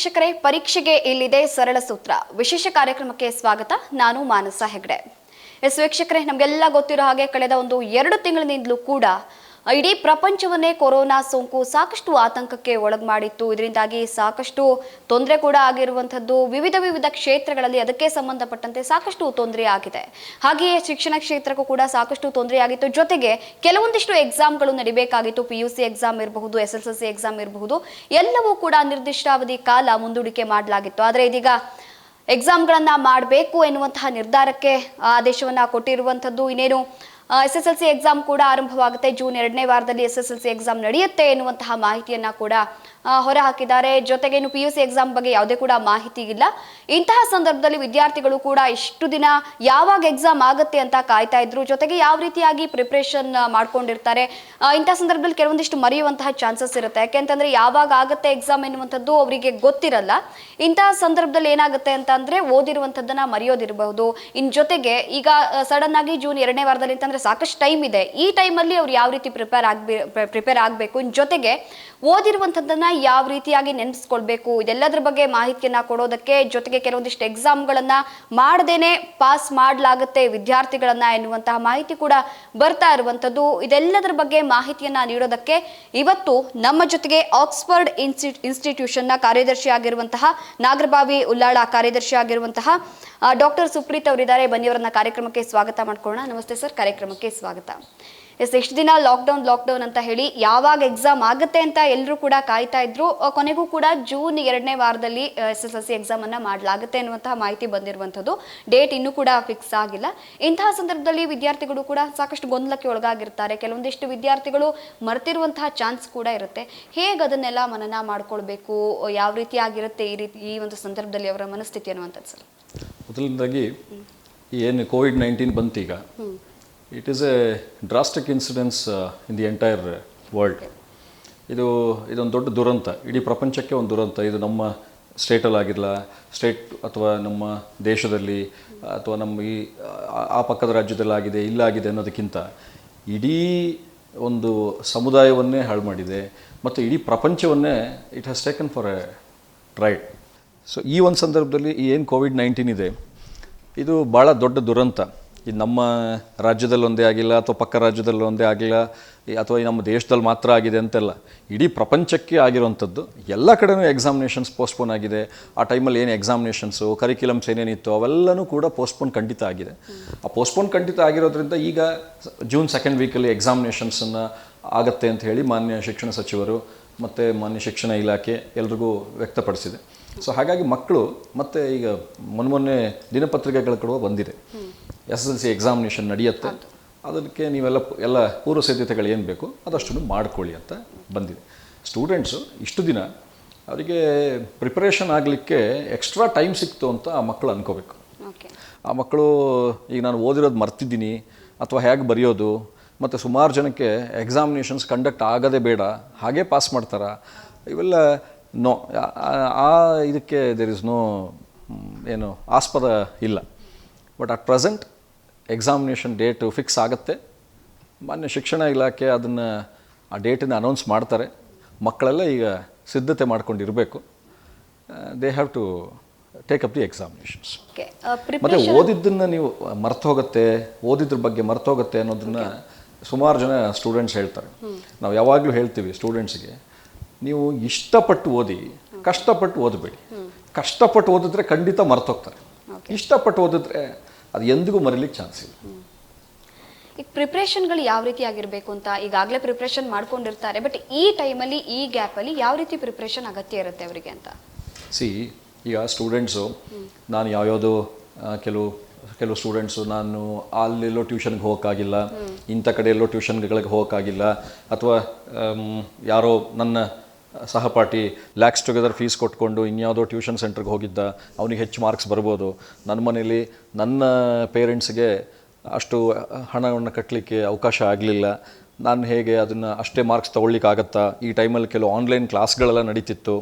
ವೀಕ್ಷಕರೇ, ಪರೀಕ್ಷೆಗೆ ಇಲ್ಲಿದೆ ಸರಳ ಸೂತ್ರ ವಿಶೇಷ ಕಾರ್ಯಕ್ರಮಕ್ಕೆ ಸ್ವಾಗತ. ನಾನು ಮಾನಸ ಹೆಗ್ಡೆ. ವೀಕ್ಷಕರೇ, ನಮಗೆಲ್ಲ ಗೊತ್ತಿರೋ ಹಾಗೆ ಕಳೆದ 2 ತಿಂಗಳಿನಿಂದಲೂ ಕೂಡ ಇಡೀ ಪ್ರಪಂಚವನ್ನೇ ಕೊರೋನಾ ಸೋಂಕು ಸಾಕಷ್ಟು ಆತಂಕಕ್ಕೆ ಒಳಗೆ ಮಾಡಿತ್ತು. ಇದರಿಂದಾಗಿ ಸಾಕಷ್ಟು ತೊಂದರೆ ಕೂಡ ಆಗಿರುವಂಥದ್ದು. ವಿವಿಧ ಕ್ಷೇತ್ರಗಳಲ್ಲಿ ಅದಕ್ಕೆ ಸಂಬಂಧಪಟ್ಟಂತೆ ಸಾಕಷ್ಟು ತೊಂದರೆ ಆಗಿದೆ. ಹಾಗೆಯೇ ಶಿಕ್ಷಣ ಕ್ಷೇತ್ರಕ್ಕೂ ಕೂಡ ಸಾಕಷ್ಟು ತೊಂದರೆ ಆಗಿತ್ತು. ಜೊತೆಗೆ ಕೆಲವೊಂದಿಷ್ಟು ಎಕ್ಸಾಮ್ಗಳು ನಡಿಬೇಕಾಗಿತ್ತು. PUC ಎಕ್ಸಾಮ್ ಇರಬಹುದು, SSLC ಎಕ್ಸಾಮ್ ಇರಬಹುದು, ಎಲ್ಲವೂ ಕೂಡ ನಿರ್ದಿಷ್ಟಾವಧಿ ಕಾಲ ಮುಂದೂಡಿಕೆ ಮಾಡಲಾಗಿತ್ತು. ಆದರೆ ಇದೀಗ ಎಕ್ಸಾಮ್ಗಳನ್ನ ಮಾಡಬೇಕು ಎನ್ನುವಂತಹ ನಿರ್ಧಾರಕ್ಕೆ ಆದೇಶವನ್ನ ಕೊಟ್ಟಿರುವಂಥದ್ದು. ಇನ್ನೇನು SSLC ಎಕ್ಸಾಮ್ ಕೂಡ ಆರಂಭವಾಗುತ್ತೆ. ಜೂನ್ 2ನೇ ವಾರದಲ್ಲಿ SSLC ಎಕ್ಸಾಮ್ ನಡೆಯುತ್ತೆ ಎನ್ನುವಂತಹ ಮಾಹಿತಿಯನ್ನ ಕೂಡ ಹೊರ ಹಾಕಿದ್ದಾರೆ. ಜೊತೆಗೆ ಇನ್ನು PUC ಎಕ್ಸಾಮ್ ಬಗ್ಗೆ ಯಾವುದೇ ಕೂಡ ಮಾಹಿತಿ ಇಲ್ಲ. ಇಂತಹ ಸಂದರ್ಭದಲ್ಲಿ ವಿದ್ಯಾರ್ಥಿಗಳು ಕೂಡ ಇಷ್ಟು ದಿನ ಯಾವಾಗ ಎಕ್ಸಾಮ್ ಆಗುತ್ತೆ ಅಂತ ಕಾಯ್ತಾ ಇದ್ರು. ಜೊತೆಗೆ ಯಾವ ರೀತಿಯಾಗಿ ಪ್ರಿಪರೇಷನ್ ಮಾಡ್ಕೊಂಡಿರ್ತಾರೆ. ಇಂತಹ ಸಂದರ್ಭದಲ್ಲಿ ಕೆಲವೊಂದಿಷ್ಟು ಮರೆಯುವಂತಹ ಚಾನ್ಸಸ್ ಇರುತ್ತೆ. ಯಾಕೆಂತಂದ್ರೆ ಯಾವಾಗ ಆಗುತ್ತೆ ಎಕ್ಸಾಮ್ ಎನ್ನುವಂಥದ್ದು ಅವರಿಗೆ ಗೊತ್ತಿರಲ್ಲ. ಇಂತಹ ಸಂದರ್ಭದಲ್ಲಿ ಏನಾಗುತ್ತೆ ಅಂತ ಅಂದ್ರೆ ಓದಿರುವಂಥದ್ದನ್ನ ಮರೆಯೋದಿರಬಹುದು. ಇನ್ ಜೊತೆಗೆ ಈಗ ಸಡನ್ ಆಗಿ ಜೂನ್ 2ನೇ ವಾರದಲ್ಲಿ ಅಂತಂದ್ರೆ ಸಾಕಷ್ಟು ಟೈಮ್ ಇದೆ. ಈ ಟೈಮಲ್ಲಿ ಅವ್ರು ಯಾವ ರೀತಿ ಪ್ರಿಪೇರ್ ಆಗಬೇಕು, ಇನ್ ಜೊತೆಗೆ ಓದಿರುವಂಥದ್ದನ್ನ ಯಾವ ರೀತಿಯಾಗಿ ನೆನೆಸ್ಕೊಳ್ಬೇಕು, ಇದೆಲ್ಲದರ ಬಗ್ಗೆ ಮಾಹಿತಿಯನ್ನ ಕೊಡೋದಕ್ಕೆ, ಜೊತೆಗೆ ಕೆಲವೊಂದಿಷ್ಟು ಎಕ್ಸಾಮ್ಗಳನ್ನ ಮಾಡದೇನೆ ಪಾಸ್ ಮಾಡಲಾಗುತ್ತೆ ವಿದ್ಯಾರ್ಥಿಗಳನ್ನ ಎನ್ನುವಂತಹ ಮಾಹಿತಿ ಕೂಡ ಬರ್ತಾ ಇರುವಂಥದ್ದು. ಇದೆಲ್ಲದರ ಬಗ್ಗೆ ಮಾಹಿತಿಯನ್ನ ನೀಡೋದಕ್ಕೆ ಇವತ್ತು ನಮ್ಮ ಜೊತೆಗೆ ಆಕ್ಸ್ಫರ್ಡ್ ಇನ್ಸ್ಟಿಟ್ಯೂಷನ್ನ ಕಾರ್ಯದರ್ಶಿ ಆಗಿರುವಂತಹ ನಾಗರಬಾವಿ ಉಲ್ಲಾಳ ಕಾರ್ಯದರ್ಶಿ ಆಗಿರುವಂತಹ ಡಾಕ್ಟರ್ ಸುಪ್ರೀತ್ ಅವರಿದ್ದಾರೆ. ಬನ್ನಿ, ಅವರನ್ನ ಕಾರ್ಯಕ್ರಮಕ್ಕೆ ಸ್ವಾಗತ ಮಾಡ್ಕೊಳ್ಳೋಣ. ನಮಸ್ತೆ ಸರ್, ಕಾರ್ಯಕ್ರಮಕ್ಕೆ ಸ್ವಾಗತ. ಎಷ್ಟು ದಿನ ಲಾಕ್ಡೌನ್ ಅಂತ ಹೇಳಿ ಯಾವಾಗ ಎಕ್ಸಾಮ್ ಆಗುತ್ತೆ ಅಂತ ಎಲ್ಲರೂ ಕೂಡ ಕಾಯ್ತಾ ಇದ್ರು. ಕೊನೆಗೂ ಕೂಡ ಜೂನ್ 2ನೇ ವಾರದಲ್ಲಿ SSLC ಎಕ್ಸಾಮ್ ಅನ್ನ ಮಾಡಲಾಗುತ್ತೆ ಅನ್ನುವಂತಹ ಮಾಹಿತಿ ಬಂದಿರುವಂಥದ್ದು. ಡೇಟ್ ಇನ್ನೂ ಕೂಡ ಫಿಕ್ಸ್ ಆಗಿಲ್ಲ. ಇಂತಹ ಸಂದರ್ಭದಲ್ಲಿ ವಿದ್ಯಾರ್ಥಿಗಳು ಕೂಡ ಸಾಕಷ್ಟು ಗೊಂದಲಕ್ಕೆ ಒಳಗಾಗಿರ್ತಾರೆ. ಕೆಲವೊಂದಿಷ್ಟು ವಿದ್ಯಾರ್ಥಿಗಳು ಮರೆತಿರುವಂತಹ ಚಾನ್ಸ್ ಕೂಡ ಇರುತ್ತೆ. ಹೇಗೆ ಅದನ್ನೆಲ್ಲ ಮನನ ಮಾಡ್ಕೊಳ್ಬೇಕು, ಯಾವ ರೀತಿ ಆಗಿರುತ್ತೆ ಈ ಒಂದು ಸಂದರ್ಭದಲ್ಲಿ ಅವರ ಮನಸ್ಥಿತಿ ಅನ್ನುವಂಥದ್ದು ಸರ್? ಮೊದಲನೇದಾಗಿ ಏನು COVID-19 ಬಂತೀಗ, it is a drastic incidence in the entire world. ಇದೊಂದು ದೊಡ್ಡ ದುರಂತ, ಇಡೀ ಪ್ರಪಂಚಕ್ಕೆ ಒಂದು ದುರಂತ. ಇದು ನಮ್ಮ ಸ್ಟೇಟಲ್ಲಾಗಿರಲ್ಲ, ಸ್ಟೇಟ್ ಅಥವಾ ನಮ್ಮ ದೇಶದಲ್ಲಿ ಅಥವಾ ನಮ್ಮ ಆ ಪಕ್ಕದ ರಾಜ್ಯದಲ್ಲಿ ಆಗಿದೆ ಇಲ್ಲಾಗಿದೆ ಅನ್ನೋದಕ್ಕಿಂತ ಇಡೀ ಒಂದು ಸಮುದಾಯವನ್ನೇ ಹಾಳು ಮಾಡಿದೆ ಮತ್ತು ಇಡೀ ಪ್ರಪಂಚವನ್ನೇ it has taken for a ride. So ಈ ಒಂದು ಸಂದರ್ಭದಲ್ಲಿ ಏನು COVID-19 ಇದೆ, ಇದು ಭಾಳ ದೊಡ್ಡ ದುರಂತ. ಇದು ನಮ್ಮ ರಾಜ್ಯದಲ್ಲಿ ಒಂದೇ ಆಗಿಲ್ಲ ಅಥವಾ ಪಕ್ಕ ರಾಜ್ಯದಲ್ಲಿ ಒಂದೇ ಆಗಿಲ್ಲ ಅಥವಾ ನಮ್ಮ ದೇಶದಲ್ಲಿ ಮಾತ್ರ ಆಗಿದೆ ಅಂತೆಲ್ಲ, ಇಡೀ ಪ್ರಪಂಚಕ್ಕೆ ಆಗಿರುವಂಥದ್ದು. ಎಲ್ಲ ಕಡೆನೂ ಎಕ್ಸಾಮಿನೇಷನ್ಸ್ ಪೋಸ್ಟ್ಪೋನ್ ಆಗಿದೆ. ಆ ಟೈಮಲ್ಲಿ ಏನು ಎಕ್ಸಾಮಿನೇಷನ್ಸು ಕರಿಕ್ಯುಲಮ್ಸ್ ಏನೇನಿತ್ತು ಅವೆಲ್ಲನೂ ಕೂಡ ಪೋಸ್ಟ್ಪೋನ್ ಖಂಡಿತ ಆಗಿದೆ. ಆ ಪೋಸ್ಟ್ಪೋನ್ ಖಂಡಿತ ಆಗಿರೋದ್ರಿಂದ ಈಗ ಜೂನ್ 2nd ವೀಕಲ್ಲಿ ಎಕ್ಸಾಮಿನೇಷನ್ಸನ್ನು ಆಗತ್ತೆ ಅಂತ ಹೇಳಿ ಮಾನ್ಯ ಶಿಕ್ಷಣ ಸಚಿವರು ಮತ್ತು ಮಾನ್ಯ ಶಿಕ್ಷಣ ಇಲಾಖೆ ಎಲ್ರಿಗೂ ವ್ಯಕ್ತಪಡಿಸಿದೆ. ಸೊ ಹಾಗಾಗಿ ಮಕ್ಕಳು ಮತ್ತು ಈಗ ಮೊನ್ನೆ ದಿನಪತ್ರಿಕೆಗಳ ಕಡೆ ಬಂದಿದೆ SSLC ಎಕ್ಸಾಮಿನೇಷನ್ ನಡೆಯುತ್ತೆ, ಅದಕ್ಕೆ ಎಲ್ಲ ಪೂರ್ವ ಸಿದ್ಧತೆಗಳು ಏನು ಬೇಕು ಅದಷ್ಟು ಮಾಡ್ಕೊಳ್ಳಿ ಅಂತ ಬಂದಿದೆ. ಸ್ಟೂಡೆಂಟ್ಸು ಇಷ್ಟು ದಿನ ಅವರಿಗೆ ಪ್ರಿಪರೇಷನ್ ಆಗಲಿಕ್ಕೆ ಎಕ್ಸ್ಟ್ರಾ ಟೈಮ್ ಸಿಕ್ತು ಅಂತ ಆ ಮಕ್ಕಳು ಅನ್ಕೋಬೇಕು. ಆ ಮಕ್ಕಳು ಈಗ ನಾನು ಓದಿರೋದು ಮರ್ತಿದ್ದೀನಿ ಅಥವಾ ಹೇಗೆ ಬರೆಯೋದು, ಮತ್ತು ಸುಮಾರು ಜನಕ್ಕೆ ಎಕ್ಸಾಮಿನೇಷನ್ಸ್ ಕಂಡಕ್ಟ್ ಆಗೋದೇ ಬೇಡ, ಹಾಗೇ ಪಾಸ್ ಮಾಡ್ತಾರ, ಇವೆಲ್ಲ ನೋ, ಇದಕ್ಕೆ ದೇರ್ ಇಸ್ ನೋ ಏನು ಆಸ್ಪದ ಇಲ್ಲ. But at present examination date fix ಆಗುತ್ತೆ. ಮಾನ್ಯ ಶಿಕ್ಷಣ ಇಲಾಖೆ ಅದನ್ನು ಆ ಡೇಟನ್ನು ಅನೌನ್ಸ್ ಮಾಡ್ತಾರೆ. ಮಕ್ಕಳೆಲ್ಲ ಈಗ ಸಿದ್ಧತೆ ಮಾಡ್ಕೊಂಡಿರಬೇಕು. They have to take up the examinations. ಮತ್ತು ಓದಿದ್ದನ್ನು ನೀವು ಓದಿದ್ರ ಬಗ್ಗೆ ಮರ್ತೋಗುತ್ತೆ ಅನ್ನೋದನ್ನು ಸುಮಾರು ಜನ ಸ್ಟೂಡೆಂಟ್ಸ್ ಹೇಳ್ತಾರೆ. ನಾವು ಯಾವಾಗಲೂ ಹೇಳ್ತೀವಿ ಸ್ಟೂಡೆಂಟ್ಸ್ಗೆ, ನೀವು ಇಷ್ಟಪಟ್ಟು ಓದಿ, ಕಷ್ಟಪಟ್ಟು ಓದಬೇಡಿ. ಕಷ್ಟಪಟ್ಟು ಓದಿದ್ರೆ ಖಂಡಿತ ಮರ್ತೋಗ್ತಾರೆ. ಇಷ್ಟಪಟ್ಟು ಓದಿದ್ರೆ ಅದು ಎಂದಿಗೂ ಮರೀಲಿಕ್ಕೆ ಚಾನ್ಸ್ ಇಲ್ಲ. ಈಗ ಪ್ರಿಪ್ರೇಷನ್ಗಳು ಯಾವ ರೀತಿ ಆಗಿರಬೇಕು ಅಂತ ಈಗಾಗಲೇ ಪ್ರಿಪ್ರೇಷನ್ ಮಾಡ್ಕೊಂಡಿರ್ತಾರೆ. ಬಟ್ ಈ ಟೈಮಲ್ಲಿ, ಈ ಗ್ಯಾಪಲ್ಲಿ ಯಾವ ರೀತಿ ಪ್ರಿಪ್ರೇಷನ್ ಅಗತ್ಯ ಇರುತ್ತೆ ಅವರಿಗೆ ಅಂತ? ಈಗ ಸ್ಟೂಡೆಂಟ್ಸು, ನಾನು ಯಾವ್ಯಾವುದೋ ಕೆಲವು ಸ್ಟೂಡೆಂಟ್ಸು ನಾನು ಅಲ್ಲೆಲ್ಲೋ ಟ್ಯೂಷನ್ಗೆ ಹೋಗೋಕ್ಕಾಗಿಲ್ಲ, ಇಂಥ ಕಡೆ ಎಲ್ಲೋ ಟ್ಯೂಷನ್ಗಳಿಗೆ ಹೋಗೋಕ್ಕಾಗಿಲ್ಲ, ಅಥವಾ ಯಾರೋ ನನ್ನ ಸಹಪಾಠಿ ಲ್ಯಾಕ್ಸ್ ಟುಗೆದರ್ ಫೀಸ್ ಕೊಟ್ಕೊಂಡು ಇನ್ಯಾವುದೋ ಟ್ಯೂಷನ್ ಸೆಂಟ್ರಿಗೆ ಹೋಗಿದ್ದ, ಅವನಿಗೆ ಹೆಚ್ಚು ಮಾರ್ಕ್ಸ್ ಬರ್ಬೋದು. ನನ್ನ ಮನೇಲಿ ನನ್ನ ಪೇರೆಂಟ್ಸ್ಗೆ ಅಷ್ಟು ಹಣವನ್ನು ಕಟ್ಟಲಿಕ್ಕೆ ಅವಕಾಶ ಆಗಲಿಲ್ಲ, ನಾನು ಹೇಗೆ ಅದನ್ನು ಅಷ್ಟೇ ಮಾರ್ಕ್ಸ್ ತೊಗೊಳ್ಲಿಕ್ಕಾಗತ್ತಾ? ಈ ಟೈಮಲ್ಲಿ ಕೆಲವು ಆನ್ಲೈನ್ ಕ್ಲಾಸ್ಗಳೆಲ್ಲ ನಡೀತಿತ್ತು.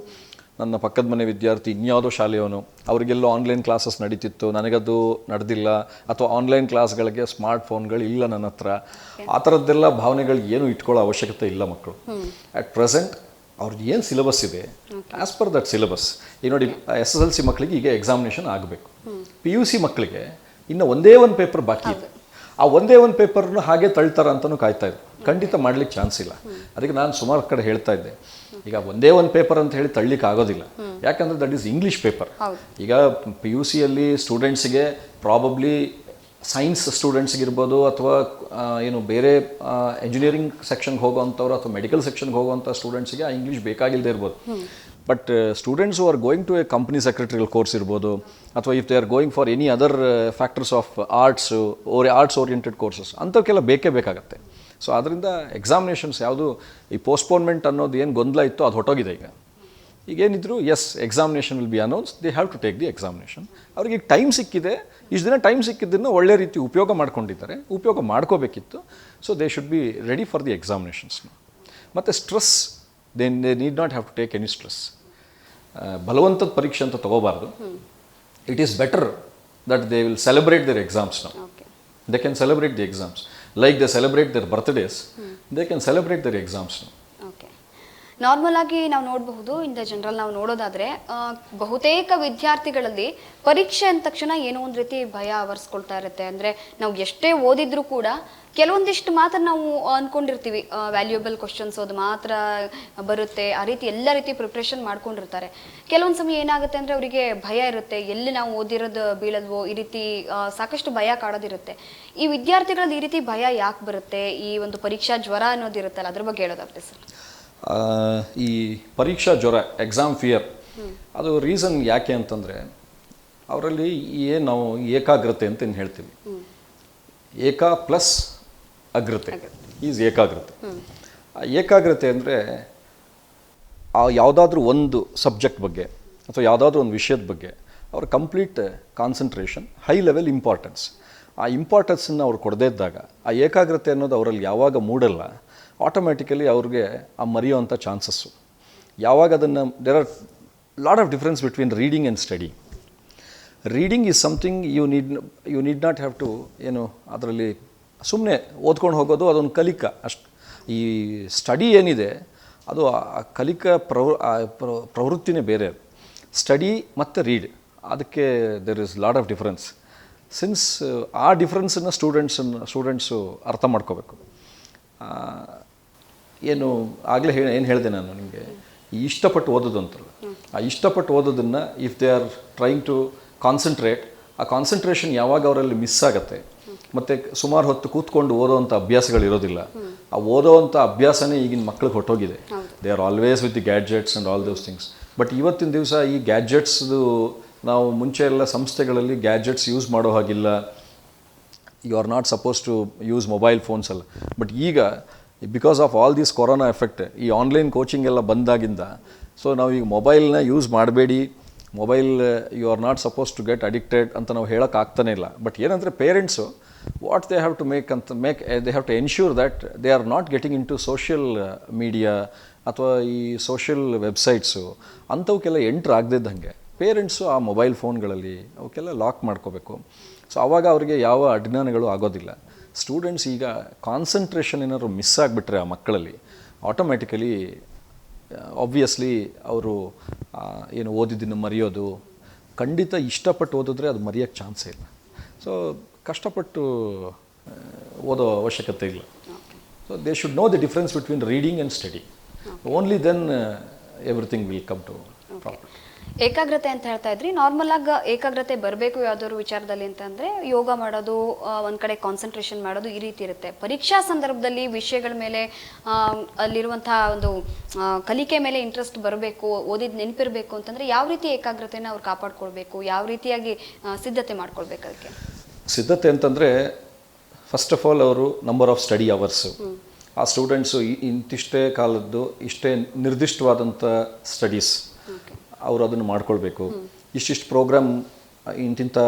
ನನ್ನ ಪಕ್ಕದ ಮನೆ ವಿದ್ಯಾರ್ಥಿ ಇನ್ಯಾವುದೋ ಶಾಲೆಯವನು, ಅವರಿಗೆಲ್ಲೋ ಆನ್ಲೈನ್ ಕ್ಲಾಸಸ್ ನಡೀತಿತ್ತು, ನನಗದು ನಡೆದಿಲ್ಲ, ಅಥವಾ ಆನ್ಲೈನ್ ಕ್ಲಾಸ್ಗಳಿಗೆ ಸ್ಮಾರ್ಟ್ಫೋನ್ಗಳು ಇಲ್ಲ ನನ್ನ ಹತ್ರ. ಆ ಥರದ್ದೆಲ್ಲ ಭಾವನೆಗಳು ಏನು ಇಟ್ಕೊಳ್ಳೋ ಅವಶ್ಯಕತೆ ಇಲ್ಲ ಮಕ್ಕಳು. ಅಟ್ ಪ್ರೆಸೆಂಟ್ ಅವ್ರದ್ದು ಏನು ಸಿಲೆಬಸ್ ಇದೆ ಆ್ಯಸ್ ಪರ್ ದಟ್ ಸಿಲೆಬಸ್. ಈಗ ನೋಡಿ SSLC ಮಕ್ಕಳಿಗೆ ಈಗ ಎಕ್ಸಾಮಿನೇಷನ್ ಆಗಬೇಕು, PUC ಮಕ್ಕಳಿಗೆ ಇನ್ನು ಒಂದೇ ಒಂದು ಪೇಪರ್ ಬಾಕಿ ಇದೆ. ಆ ಒಂದೇ ಒಂದು ಪೇಪರ್ನ ಹಾಗೆ ತಳ್ತಾರ ಅಂತಲೂ ಕಾಯ್ತಾ ಇದ್ರು. ಖಂಡಿತ ಮಾಡ್ಲಿಕ್ಕೆ ಚಾನ್ಸ್ ಇಲ್ಲ. ಅದಕ್ಕೆ ನಾನು ಸುಮಾರು ಕಡೆ ಹೇಳ್ತಾ ಇದ್ದೆ, ಈಗ ಒಂದೇ ಒಂದು ಪೇಪರ್ ಅಂತ ಹೇಳಿ ತಳ್ಳಿಕ್ಕೆ ಆಗೋದಿಲ್ಲ, ಯಾಕಂದರೆ ದಟ್ ಈಸ್ ಇಂಗ್ಲೀಷ್ ಪೇಪರ್. ಈಗ PUCಯಲ್ಲಿ ಸ್ಟೂಡೆಂಟ್ಸಿಗೆ ಪ್ರಾಬಬ್ಲಿ ಸೈನ್ಸ್ ಸ್ಟೂಡೆಂಟ್ಸ್ಗಿರ್ಬೋದು ಅಥವಾ ಏನು ಬೇರೆ ಎಂಜಿನಿಯರಿಂಗ್ ಸೆಕ್ಷನ್ಗೆ ಹೋಗೋವಂಥವ್ರು ಅಥವಾ ಮೆಡಿಕಲ್ ಸೆಕ್ಷನ್ಗೆ ಹೋಗುವಂಥ ಸ್ಟೂಡೆಂಟ್ಸ್ಗೆ ಆ ಇಂಗ್ಲೀಷ್ ಬೇಕಾಗಿಲ್ಲದೆ ಇರ್ಬೋದು. But students who are going to a company secretarial course ಇರ್ಬೋದು, ಅಥವಾ if they are going for any other factors of arts arts oriented courses ಅಂಥವಕ್ಕೆಲ್ಲ ಬೇಕೇ ಬೇಕಾಗತ್ತೆ. ಸೊ ಅದರಿಂದ ಎಕ್ಸಾಮಿನೇಷನ್ಸ್ ಯಾವುದು ಈ ಪೋಸ್ಟ್ಪೋನ್ಮೆಂಟ್ ಅನ್ನೋದು ಏನು ಗೊಂದಲ ಇತ್ತು ಅದು ಹೊಟ್ಟೋಗಿದೆ. ಈಗೇನಿದ್ರು examination will be announce, they have to take the examination. ಅವ್ರಿಗೆ ಈಗ ಟೈಮ್ ಸಿಕ್ಕಿದೆ, ಇಷ್ಟು ದಿನ ಟೈಮ್ ಸಿಕ್ಕಿದ್ದನ್ನು ಒಳ್ಳೆ ರೀತಿ ಉಪಯೋಗ ಮಾಡ್ಕೊಂಡಿದ್ದಾರೆ, ಉಪಯೋಗ ಮಾಡ್ಕೋಬೇಕಿತ್ತು. So they should be ready for the examinations. ಮತ್ತು stress, they need not have to take any stress. ಬಲವಂತದ ಪರೀಕ್ಷೆ ಅಂತ ತೊಗೋಬಾರ್ದು. It is better that they will celebrate their exams ನಾವು. They can celebrate the exams like they celebrate their birthdays, they can celebrate their exams ನಾವು. Normal ಆಗಿ ನಾವು ನೋಡಬಹುದು, in the general ನಾವು ನೋಡೋದಾದ್ರೆ ಬಹುತೇಕ ವಿದ್ಯಾರ್ಥಿಗಳಲ್ಲಿ ಪರೀಕ್ಷೆ ಅಂದ ತಕ್ಷಣ ಏನೋ ಒಂದು ರೀತಿ ಭಯ ಆವರಿಸ್ಕೊಳ್ತಾ ಇರುತ್ತೆ. ಅಂದರೆ ನಾವು ಎಷ್ಟೇ ಓದಿದ್ರು ಕೂಡ ಕೆಲವೊಂದಿಷ್ಟು ಮಾತ್ರ ನಾವು ಅಂದ್ಕೊಂಡಿರ್ತೀವಿ, ವ್ಯಾಲ್ಯೂಯಬಲ್ ಕ್ವಶನ್ಸ್ ಅದು ಮಾತ್ರ ಬರುತ್ತೆ, ಆ ರೀತಿ ಎಲ್ಲ ರೀತಿ ಪ್ರಿಪ್ರೇಷನ್ ಮಾಡ್ಕೊಂಡಿರ್ತಾರೆ. ಕೆಲವೊಂದು ಸಮಯ ಏನಾಗುತ್ತೆ ಅಂದರೆ ಅವರಿಗೆ ಭಯ ಇರುತ್ತೆ, ಎಲ್ಲಿ ನಾವು ಓದಿರೋದು ಬೀಳಲ್ವೋ, ಈ ರೀತಿ ಸಾಕಷ್ಟು ಭಯ ಕಾಡೋದಿರುತ್ತೆ. ಈ ವಿದ್ಯಾರ್ಥಿಗಳಲ್ಲಿ ಈ ರೀತಿ ಭಯ ಯಾಕೆ ಬರುತ್ತೆ? ಈ ಒಂದು ಪರೀಕ್ಷಾ ಜ್ವರ ಅನ್ನೋದಿರುತ್ತಲ್ಲ, ಅದ್ರ ಬಗ್ಗೆ ಹೇಳೋದಾಗುತ್ತೆ ಸರ್. ಈ ಪರೀಕ್ಷಾ ಜ್ವರ, ಎಕ್ಸಾಮ್ ಫಿಯರ್, ಅದು ರೀಸನ್ ಯಾಕೆ ಅಂತಂದರೆ ಅವರಲ್ಲಿ ಏನು ನಾವು ಏಕಾಗ್ರತೆ ಅಂತ ಏನು ಹೇಳ್ತೀವಿ, ಏಕ ಪ್ಲಸ್ ಅಗ್ರತೆ ಈಸ್ ಏಕಾಗ್ರತೆ. ಆ ಏಕಾಗ್ರತೆ ಅಂದರೆ ಆ ಯಾವುದಾದ್ರೂ ಒಂದು ಸಬ್ಜೆಕ್ಟ್ ಬಗ್ಗೆ ಅಥವಾ ಯಾವುದಾದ್ರೂ ಒಂದು ವಿಷಯದ ಬಗ್ಗೆ ಅವ್ರ complete concentration, high level importance, ಆ ಇಂಪಾರ್ಟೆನ್ಸನ್ನು ಅವ್ರು ಕೊಡದೇ ಇದ್ದಾಗ ಆ ಏಕಾಗ್ರತೆ ಅನ್ನೋದು ಅವರಲ್ಲಿ ಯಾವಾಗ ಮೂಡಲ್ಲ, ಆಟೋಮ್ಯಾಟಿಕಲಿ ಅವ್ರಿಗೆ ಆ ಮರೆಯುವಂಥ ಚಾನ್ಸಸ್ಸು. ಯಾವಾಗ ಅದನ್ನು there are lot of difference between reading and study. Reading is something you need not have to ಏನು ಅದರಲ್ಲಿ ಸುಮ್ಮನೆ ಓದ್ಕೊಂಡು ಹೋಗೋದು, ಅದೊಂದು ಕಲಿಕಾ ಅಷ್ಟು. ಈ ಸ್ಟಡಿ ಏನಿದೆ ಅದು ಆ ಕಲಿಕಾ ಪ್ರವೃತ್ತಿನೇ ಬೇರೆ. ಸ್ಟಡಿ ಮತ್ತು ರೀಡ್, ಅದಕ್ಕೆ there is lot of difference. Since ಆ ಡಿಫ್ರೆನ್ಸನ್ನು ಸ್ಟೂಡೆಂಟ್ಸು ಅರ್ಥ ಮಾಡ್ಕೋಬೇಕು. ಏನು ಆಗಲೇ ಏನು ಹೇಳಿದೆ ನಾನು ನಿಮಗೆ, ಈ ಇಷ್ಟಪಟ್ಟು ಓದೋದು ಅಂತಲ್ಲ, ಆ ಇಷ್ಟಪಟ್ಟು ಓದೋದನ್ನು if they are trying to concentrate, ಆ ಕಾನ್ಸಂಟ್ರೇಷನ್ ಯಾವಾಗ ಅವರಲ್ಲಿ ಮಿಸ್ ಆಗುತ್ತೆ, ಮತ್ತು ಸುಮಾರು ಹೊತ್ತು ಕೂತ್ಕೊಂಡು ಓದೋವಂಥ ಅಭ್ಯಾಸಗಳಿರೋದಿಲ್ಲ. ಆ ಓದೋವಂಥ ಅಭ್ಯಾಸನೇ ಈಗಿನ ಮಕ್ಳಿಗೆ ಹೊಟ್ಟೋಗಿದೆ. They are always with the gadgets and all those things. But ಇವತ್ತಿನ ದಿವಸ ಈ ಗ್ಯಾಡ್ಜೆಟ್ಸ್ದು ನಾವು ಮುಂಚೆ ಎಲ್ಲ ಸಂಸ್ಥೆಗಳಲ್ಲಿ ಗ್ಯಾಡ್ಜೆಟ್ಸ್ ಯೂಸ್ ಮಾಡೋ ಹಾಗಿಲ್ಲ, you are not suppose to use mobile phones ಅಲ್ಲ. ಬಟ್ ಈಗ because of all this corona effect, ಈ ಆನ್ಲೈನ್ ಕೋಚಿಂಗ್ ಎಲ್ಲ ಬಂದಾಗಿಂದ, ಸೊ ನಾವು ಈಗ ಮೊಬೈಲ್ನ ಯೂಸ್ ಮಾಡಬೇಡಿ, mobile you are not suppose to get addicted ಅಂತ ನಾವು ಹೇಳೋಕ್ಕಾಗ್ತಾನೆ ಇಲ್ಲ. ಬಟ್ ಏನಂದರೆ parents what they have to they have to ensure that they are not getting into social media ಅಥವಾ ಈ ಸೋಷಿಯಲ್ ವೆಬ್ಸೈಟ್ಸು ಅಂಥವಕ್ಕೆಲ್ಲ ಎಂಟ್ರ್ ಆಗದಿದ್ದಂಗೆ ಪೇರೆಂಟ್ಸು ಆ mobile ಫೋನ್ಗಳಲ್ಲಿ ಅವಕ್ಕೆಲ್ಲ ಲಾಕ್ ಮಾಡ್ಕೋಬೇಕು. ಸೊ ಆವಾಗ ಅವರಿಗೆ ಯಾವ ಅಜ್ಞಾನಗಳು ಆಗೋದಿಲ್ಲ. ಸ್ಟೂಡೆಂಟ್ಸ್ ಈಗ ಕಾನ್ಸಂಟ್ರೇಷನ್ ಏನಾದ್ರು ಮಿಸ್ ಆಗಿಬಿಟ್ರೆ ಆ ಮಕ್ಕಳಲ್ಲಿ, ಆಟೋಮ್ಯಾಟಿಕಲಿ ಆಬ್ವಿಯಸ್ಲಿ ಅವರು ಏನು ಓದಿದ್ದನ್ನು ಮರೆಯೋದು, ಖಂಡಿತ ಇಷ್ಟಪಟ್ಟು ಓದಿದ್ರೆ ಅದು ಮರೆಯೋಕ್ಕೆ ಚಾನ್ಸೇ ಇಲ್ಲ. ಸೊ ಕಷ್ಟಪಟ್ಟು ಓದೋ ಅವಶ್ಯಕತೆ ಇಲ್ಲ. So they should know the difference between reading and study. Only then everything will come to proper. ಏಕಾಗ್ರತೆ ಅಂತ ಹೇಳ್ತಾ ಇದ್ರಿ, ನಾರ್ಮಲ್ ಆಗಿ ಏಕಾಗ್ರತೆ ಬರಬೇಕು ಯಾವ್ದಾದ್ರು ವಿಚಾರದಲ್ಲಿ ಅಂತಂದ್ರೆ ಯೋಗ ಮಾಡೋದು, ಒಂದ್ ಕಡೆ ಕಾನ್ಸಂಟ್ರೇಷನ್ ಮಾಡೋದು, ಈ ರೀತಿ ಇರುತ್ತೆ. ಪರೀಕ್ಷಾ ಸಂದರ್ಭದಲ್ಲಿ ವಿಷಯಗಳ ಮೇಲೆ ಅಲ್ಲಿರುವಂತಹ ಒಂದು ಕಲಿಕೆ ಮೇಲೆ ಇಂಟ್ರೆಸ್ಟ್ ಬರಬೇಕು, ಓದಿದ್ ನೆನಪಿರಬೇಕು ಅಂತಂದ್ರೆ ಯಾವ ರೀತಿ ಏಕಾಗ್ರತೆನ ಅವ್ರು ಕಾಪಾಡ್ಕೊಳ್ಬೇಕು, ಯಾವ ರೀತಿಯಾಗಿ ಸಿದ್ಧತೆ ಮಾಡ್ಕೊಳ್ಬೇಕು? ಅದಕ್ಕೆ ಸಿದ್ಧತೆ ಅಂತಂದರೆ ಫಸ್ಟ್ ಆಫ್ ಆಲ್ ಅವರು ನಂಬರ್ ಆಫ್ ಸ್ಟಡಿ ಅವರ್ಸು, ಆ ಸ್ಟೂಡೆಂಟ್ಸು ಇಂತಿಷ್ಟೇ ಕಾಲದ್ದು ಇಷ್ಟೇ ನಿರ್ದಿಷ್ಟವಾದಂಥ ಸ್ಟಡೀಸ್ ಅವರು ಅದನ್ನು ಮಾಡ್ಕೊಳ್ಬೇಕು. ಇಷ್ಟಿಷ್ಟು ಪ್ರೋಗ್ರಾಮ್ ಇಂತಿಂಥ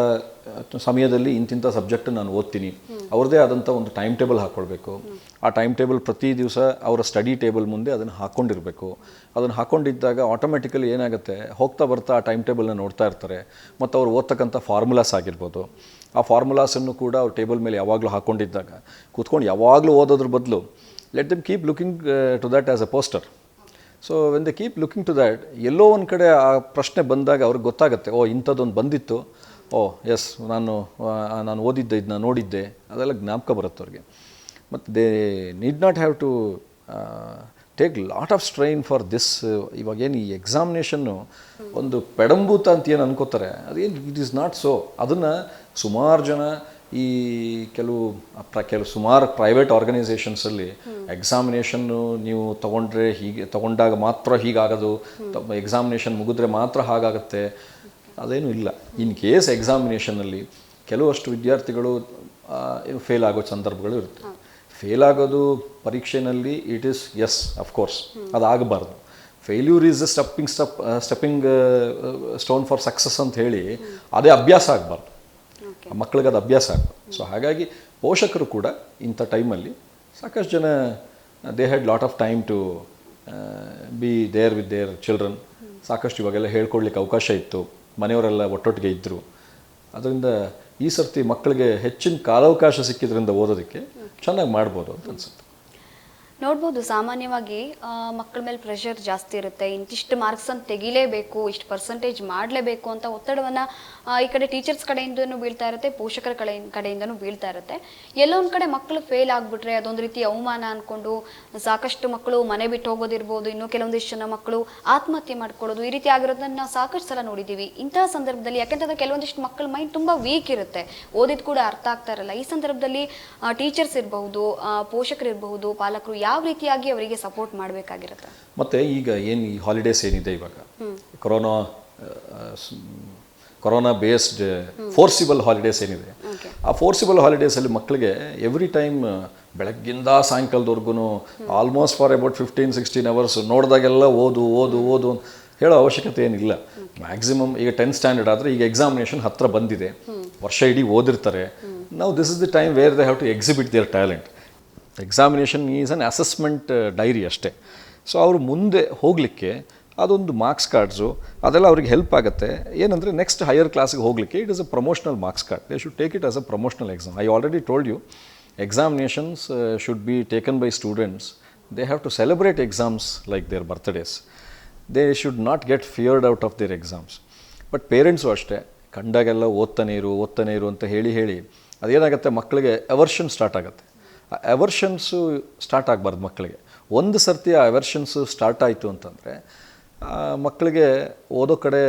ಸಮಯದಲ್ಲಿ ಇಂತಿಂಥ ಸಬ್ಜೆಕ್ಟ್ ನಾನು ಓದ್ತೀನಿ, ಅವ್ರದ್ದೇ ಆದಂಥ ಒಂದು ಟೈಮ್ ಟೇಬಲ್ ಹಾಕ್ಕೊಳ್ಬೇಕು. ಆ ಟೈಮ್ ಟೇಬಲ್ ಪ್ರತಿ ದಿವಸ ಅವರ ಸ್ಟಡಿ ಟೇಬಲ್ ಮುಂದೆ ಅದನ್ನು ಹಾಕ್ಕೊಂಡಿರಬೇಕು. ಅದನ್ನು ಹಾಕ್ಕೊಂಡಿದ್ದಾಗ ಆಟೋಮೆಟಿಕಲಿ ಏನಾಗುತ್ತೆ, ಹೋಗ್ತಾ ಬರ್ತಾ ಆ ಟೈಮ್ ಟೇಬಲ್ನ ನೋಡ್ತಾ ಇರ್ತಾರೆ. ಮತ್ತು ಅವ್ರು ಓದ್ತಕ್ಕಂಥ ಫಾರ್ಮುಲಾಸ್ ಆಗಿರ್ಬೋದು, ಆ ಫಾರ್ಮುಲಾಸನ್ನು ಕೂಡ ಅವ್ರ ಟೇಬಲ್ ಮೇಲೆ ಯಾವಾಗಲೂ ಹಾಕ್ಕೊಂಡಿದ್ದಾಗ ಕೂತ್ಕೊಂಡು ಯಾವಾಗಲೂ ಓದೋದ್ರ ಬದಲು let them keep looking to that as a poster. So when they keep looking to that, ಎಲ್ಲೋ ಒಂದು ಕಡೆ ಆ ಪ್ರಶ್ನೆ ಬಂದಾಗ ಅವ್ರಿಗೆ ಗೊತ್ತಾಗುತ್ತೆ, ಓ ಇಂಥದ್ದೊಂದು ಬಂದಿತ್ತು, ಓ ಎಸ್ ನಾನು ಓದಿದ್ದೆ, ಇದನ್ನ ನೋಡಿದ್ದೆ, ಅದೆಲ್ಲ ಜ್ಞಾಪಕ ಬರುತ್ತೆ ಅವ್ರಿಗೆ. ಮತ್ತು they need not have to take lot of strain for this. ಇವಾಗೇನು ಈ ಎಕ್ಸಾಮಿನೇಷನ್ನು ಒಂದು ಪೆಡಂಭೂತ ಅಂತ ಏನು ಅನ್ಕೋತಾರೆ, ಅದೇನು ಇಟ್ ಈಸ್ ನಾಟ್ ಸೊ. ಅದನ್ನು ಸುಮಾರು ಜನ ಈ ಸುಮಾರು ಪ್ರೈವೇಟ್ ಆರ್ಗನೈಸೇಷನ್ಸಲ್ಲಿ ಎಕ್ಸಾಮಿನೇಷನ್ನು ನೀವು ತಗೊಂಡಾಗ ಮಾತ್ರ ಹೀಗಾಗೋದು, ಎಕ್ಸಾಮಿನೇಷನ್ ಮುಗಿದ್ರೆ ಮಾತ್ರ ಹಾಗಾಗತ್ತೆ, ಅದೇನೂ ಇಲ್ಲ. ಇನ್ ಕೇಸ್ ಎಕ್ಸಾಮಿನೇಷನಲ್ಲಿ ಕೆಲವಷ್ಟು ವಿದ್ಯಾರ್ಥಿಗಳು ಫೇಲ್ ಆಗೋ ಸಂದರ್ಭಗಳು ಇರುತ್ತೆ. ಫೇಲ್ ಆಗೋದು ಪರೀಕ್ಷೆಯಲ್ಲಿ ಇಟ್ ಈಸ್ ಎಸ್ ಅಫ್ಕೋರ್ಸ್, ಅದಾಗಬಾರ್ದು. Failure is stepping stone for success ಅಂತ ಹೇಳಿ ಅದೇ ಅಭ್ಯಾಸ ಆಗಬಾರ್ದು, ಮಕ್ಕಳಿಗೆ ಅದು ಅಭ್ಯಾಸ ಆಗಬಾರ್ದು. ಸೊ ಹಾಗಾಗಿ ಪೋಷಕರು ಕೂಡ ಇಂಥ ಟೈಮಲ್ಲಿ ಸಾಕಷ್ಟು ಜನ they had lot of time to be there with their children. ಸಾಕಷ್ಟು ಇವಾಗೆಲ್ಲ ಹೇಳ್ಕೊಡ್ಲಿಕ್ಕೆ ಅವಕಾಶ ಇತ್ತು, ಮನೆಯವರೆಲ್ಲ ಒಟ್ಟೊಟ್ಟಿಗೆ ಇದ್ದರು. ಅದರಿಂದ ಈ ಸರ್ತಿ ಮಕ್ಕಳಿಗೆ ಹೆಚ್ಚಿನ ಕಾಲಾವಕಾಶ ಸಿಕ್ಕಿದ್ರಿಂದ ಓದೋದಕ್ಕೆ ಚೆನ್ನಾಗಿ ಮಾಡ್ಬೋದು ಅಂತ ಅನ್ಸುತ್ತೆ. ನೋಡ್ಬೋದು, ಸಾಮಾನ್ಯವಾಗಿ ಮಕ್ಕಳ ಮೇಲೆ ಪ್ರೆಷರ್ ಜಾಸ್ತಿ ಇರುತ್ತೆ. ಇಂತಿಷ್ಟು ಮಾರ್ಕ್ಸ್ ಅಂತ ತೆಗಿಲೇಬೇಕು, ಇಷ್ಟು ಪರ್ಸೆಂಟೇಜ್ ಮಾಡಲೇಬೇಕು ಅಂತ ಒತ್ತಡವನ್ನು ಈ ಕಡೆ ಟೀಚರ್ಸ್ ಕಡೆಯಿಂದನೂ ಬೀಳ್ತಾ ಇರುತ್ತೆ, ಪೋಷಕರ ಕಡೆಯಿಂದನೂ ಬೀಳ್ತಾ ಇರುತ್ತೆ. ಎಲ್ಲೋ ಒಂದು ಕಡೆ ಮಕ್ಕಳು ಫೇಲ್ ಆಗಿಬಿಟ್ರೆ ಅದೊಂದು ರೀತಿ ಅವಮಾನ ಅಂದ್ಕೊಂಡು ಸಾಕಷ್ಟು ಮಕ್ಕಳು ಮನೆ ಬಿಟ್ಟು ಹೋಗೋದಿರ್ಬೋದು, ಇನ್ನೂ ಕೆಲವೊಂದಿಷ್ಟು ಜನ ಮಕ್ಕಳು ಆತ್ಮಹತ್ಯೆ ಮಾಡ್ಕೊಳ್ಳೋದು, ಈ ರೀತಿ ಆಗಿರೋದನ್ನ ನಾವು ಸಾಕಷ್ಟು ಸಲ ನೋಡಿದ್ದೀವಿ. ಇಂತಹ ಸಂದರ್ಭದಲ್ಲಿ ಯಾಕೆಂತಂದ್ರೆ ಕೆಲವೊಂದಿಷ್ಟು ಮಕ್ಕಳ ಮೈಂಡ್ ತುಂಬ ವೀಕ್ ಇರುತ್ತೆ, ಓದಿದ್ ಕೂಡ ಅರ್ಥ ಆಗ್ತಾ ಇರಲ್ಲ. ಈ ಸಂದರ್ಭದಲ್ಲಿ ಟೀಚರ್ಸ್ ಇರಬಹುದು, ಪೋಷಕರು ಇರಬಹುದು, ಪಾಲಕರು ಯಾವ ರೀತಿಯಾಗಿ ಅವರಿಗೆ ಸಪೋರ್ಟ್ ಮಾಡಬೇಕಾಗಿರುತ್ತೆ? ಮತ್ತು ಈಗ ಏನು ಈ ಹಾಲಿಡೇಸ್ ಏನಿದೆ ಇವಾಗ, ಕೊರೋನಾ ಬೇಸ್ಡ್ ಫೋರ್ಸಿಬಲ್ ಹಾಲಿಡೇಸ್ ಏನಿದೆ, ಆ ಫೋರ್ಸಿಬಲ್ ಹಾಲಿಡೇಸಲ್ಲಿ ಮಕ್ಕಳಿಗೆ ಎವ್ರಿ ಟೈಮ್ ಬೆಳಗ್ಗಿಂದ ಸಾಯಂಕಾಲದವರೆಗೂ ಆಲ್ಮೋಸ್ಟ್ ಫಾರ್ ಅಬೌಟ್ 15-16 ಅವರ್ಸ್ ನೋಡಿದಾಗೆಲ್ಲ ಓದು ಹೇಳೋ ಅವಶ್ಯಕತೆ ಏನಿಲ್ಲ. ಮ್ಯಾಕ್ಸಿಮಮ್ ಈಗ 10th ಸ್ಟ್ಯಾಂಡರ್ಡ್ ಆದರೆ ಈಗ ಎಕ್ಸಾಮಿನೇಷನ್ ಹತ್ತಿರ ಬಂದಿದೆ, ವರ್ಷ ಇಡೀ ಓದಿರ್ತಾರೆ. ನಾವು this is the time where they have to exhibit their talent. Examination is an assessment diary ಅಷ್ಟೇ. ಸೊ ಅವರು ಮುಂದೆ ಹೋಗಲಿಕ್ಕೆ ಅದೊಂದು ಮಾರ್ಕ್ಸ್ ಕಾರ್ಡ್ಸು ಅದೆಲ್ಲ ಅವ್ರಿಗೆ ಹೆಲ್ಪ್ ಆಗುತ್ತೆ. ಏನಂದರೆ ನೆಕ್ಸ್ಟ್ ಹೈಯರ್ ಕ್ಲಾಸಿಗೆ ಹೋಗಲಿಕ್ಕೆ it is a promotional marks card. They should take it as a promotional exam. I already told you, examinations should be taken by students. They have to celebrate exams like their birthdays. They should not get feared out of their exams. But parents ಅಷ್ಟೇ, ಕಂಡಾಗೆಲ್ಲ ಓದ್ತಾನೆ ಇರು ಅಂತ ಹೇಳಿ ಅದೇನಾಗುತ್ತೆ, ಮಕ್ಕಳಿಗೆ ಎವರ್ಷನ್ start ಆಗುತ್ತೆ. ಆ ಎವರ್ಷನ್ಸು start ಆಗಬಾರ್ದು ಮಕ್ಕಳಿಗೆ. ಒಂದು ಸರ್ತಿ ಆ ಎವರ್ಷನ್ಸು ಸ್ಟಾರ್ಟ್ ಆಯಿತು ಅಂತಂದರೆ ಮಕ್ಕಳಿಗೆ ಓದೋ ಕಡೆ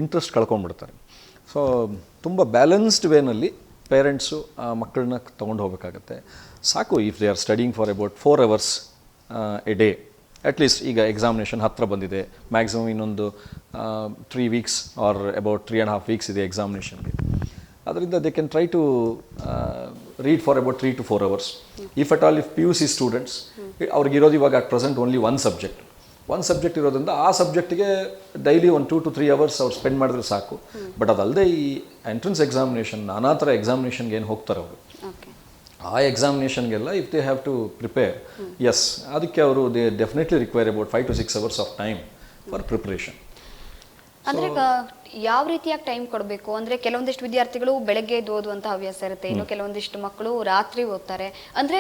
ಇಂಟ್ರೆಸ್ಟ್ ಕಳ್ಕೊಂಡ್ಬಿಡ್ತಾರೆ. ಸೊ ತುಂಬ ಬ್ಯಾಲೆನ್ಸ್ಡ್ ವೇನಲ್ಲಿ ಪೇರೆಂಟ್ಸು ಆ ಮಕ್ಕಳನ್ನ ತೊಗೊಂಡು ಹೋಗಬೇಕಾಗತ್ತೆ. ಸಾಕು, if they are studying for about 4 hours A day at least. ಈಗ ಎಕ್ಸಾಮಿನೇಷನ್ ಹತ್ತಿರ ಬಂದಿದೆ, ಮ್ಯಾಕ್ಸಿಮಮ್ ಇನ್ನೊಂದು 3 weeks ಆರ್ ಅಬೌಟ್ 3.5 weeks ಇದೆ ಎಕ್ಸಾಮಿನೇಷನ್ಗೆ. ಅದರಿಂದ they can try to read for about 3 to 4 hours. If at all if PUC students, ಅವ್ರಿಗಿರೋದು ಇವಾಗ at present only ಒಂದು ಸಬ್ಜೆಕ್ಟ್ ಇರೋದ್ರಿಂದ ಆ ಸಬ್ಜೆಕ್ಟಿಗೆ ಡೈಲಿ 1 to 3 hours ಅವ್ರು ಸ್ಪೆಂಡ್ ಮಾಡಿದ್ರೆ ಸಾಕು. ಬಟ್ ಅದಲ್ಲದೆ ಈ ಎಂಟ್ರೆನ್ಸ್ ಎಕ್ಸಾಮಿನೇಷನ್, ನಾನಾ ಥರ ಎಕ್ಸಾಮಿನೇಷನ್ಗೆ ಏನು ಹೋಗ್ತಾರೆ ಅವರು, ಆ ಎಕ್ಸಾಮಿನೇಷನ್ಗೆಲ್ಲ if they have to prepare, yes, ಅದಕ್ಕೆ ಅವರು they definitely require about 5 to 6 hours of time for preparation. ಅಂದ್ರೆ ಯಾವ ರೀತಿಯಾಗಿ ಟೈಮ್ ಕೊಡಬೇಕು ಅಂದ್ರೆ, ಕೆಲವೊಂದಿಷ್ಟು ವಿದ್ಯಾರ್ಥಿಗಳು ಬೆಳಗ್ಗೆ ಎದ್ದು ಓದುವಂತ ಹವ್ಯಾಸ ಇರುತ್ತೆ, ಇನ್ನು ಕೆಲವೊಂದಿಷ್ಟು ಮಕ್ಕಳು ರಾತ್ರಿ ಓದ್ತಾರೆ. ಅಂದ್ರೆ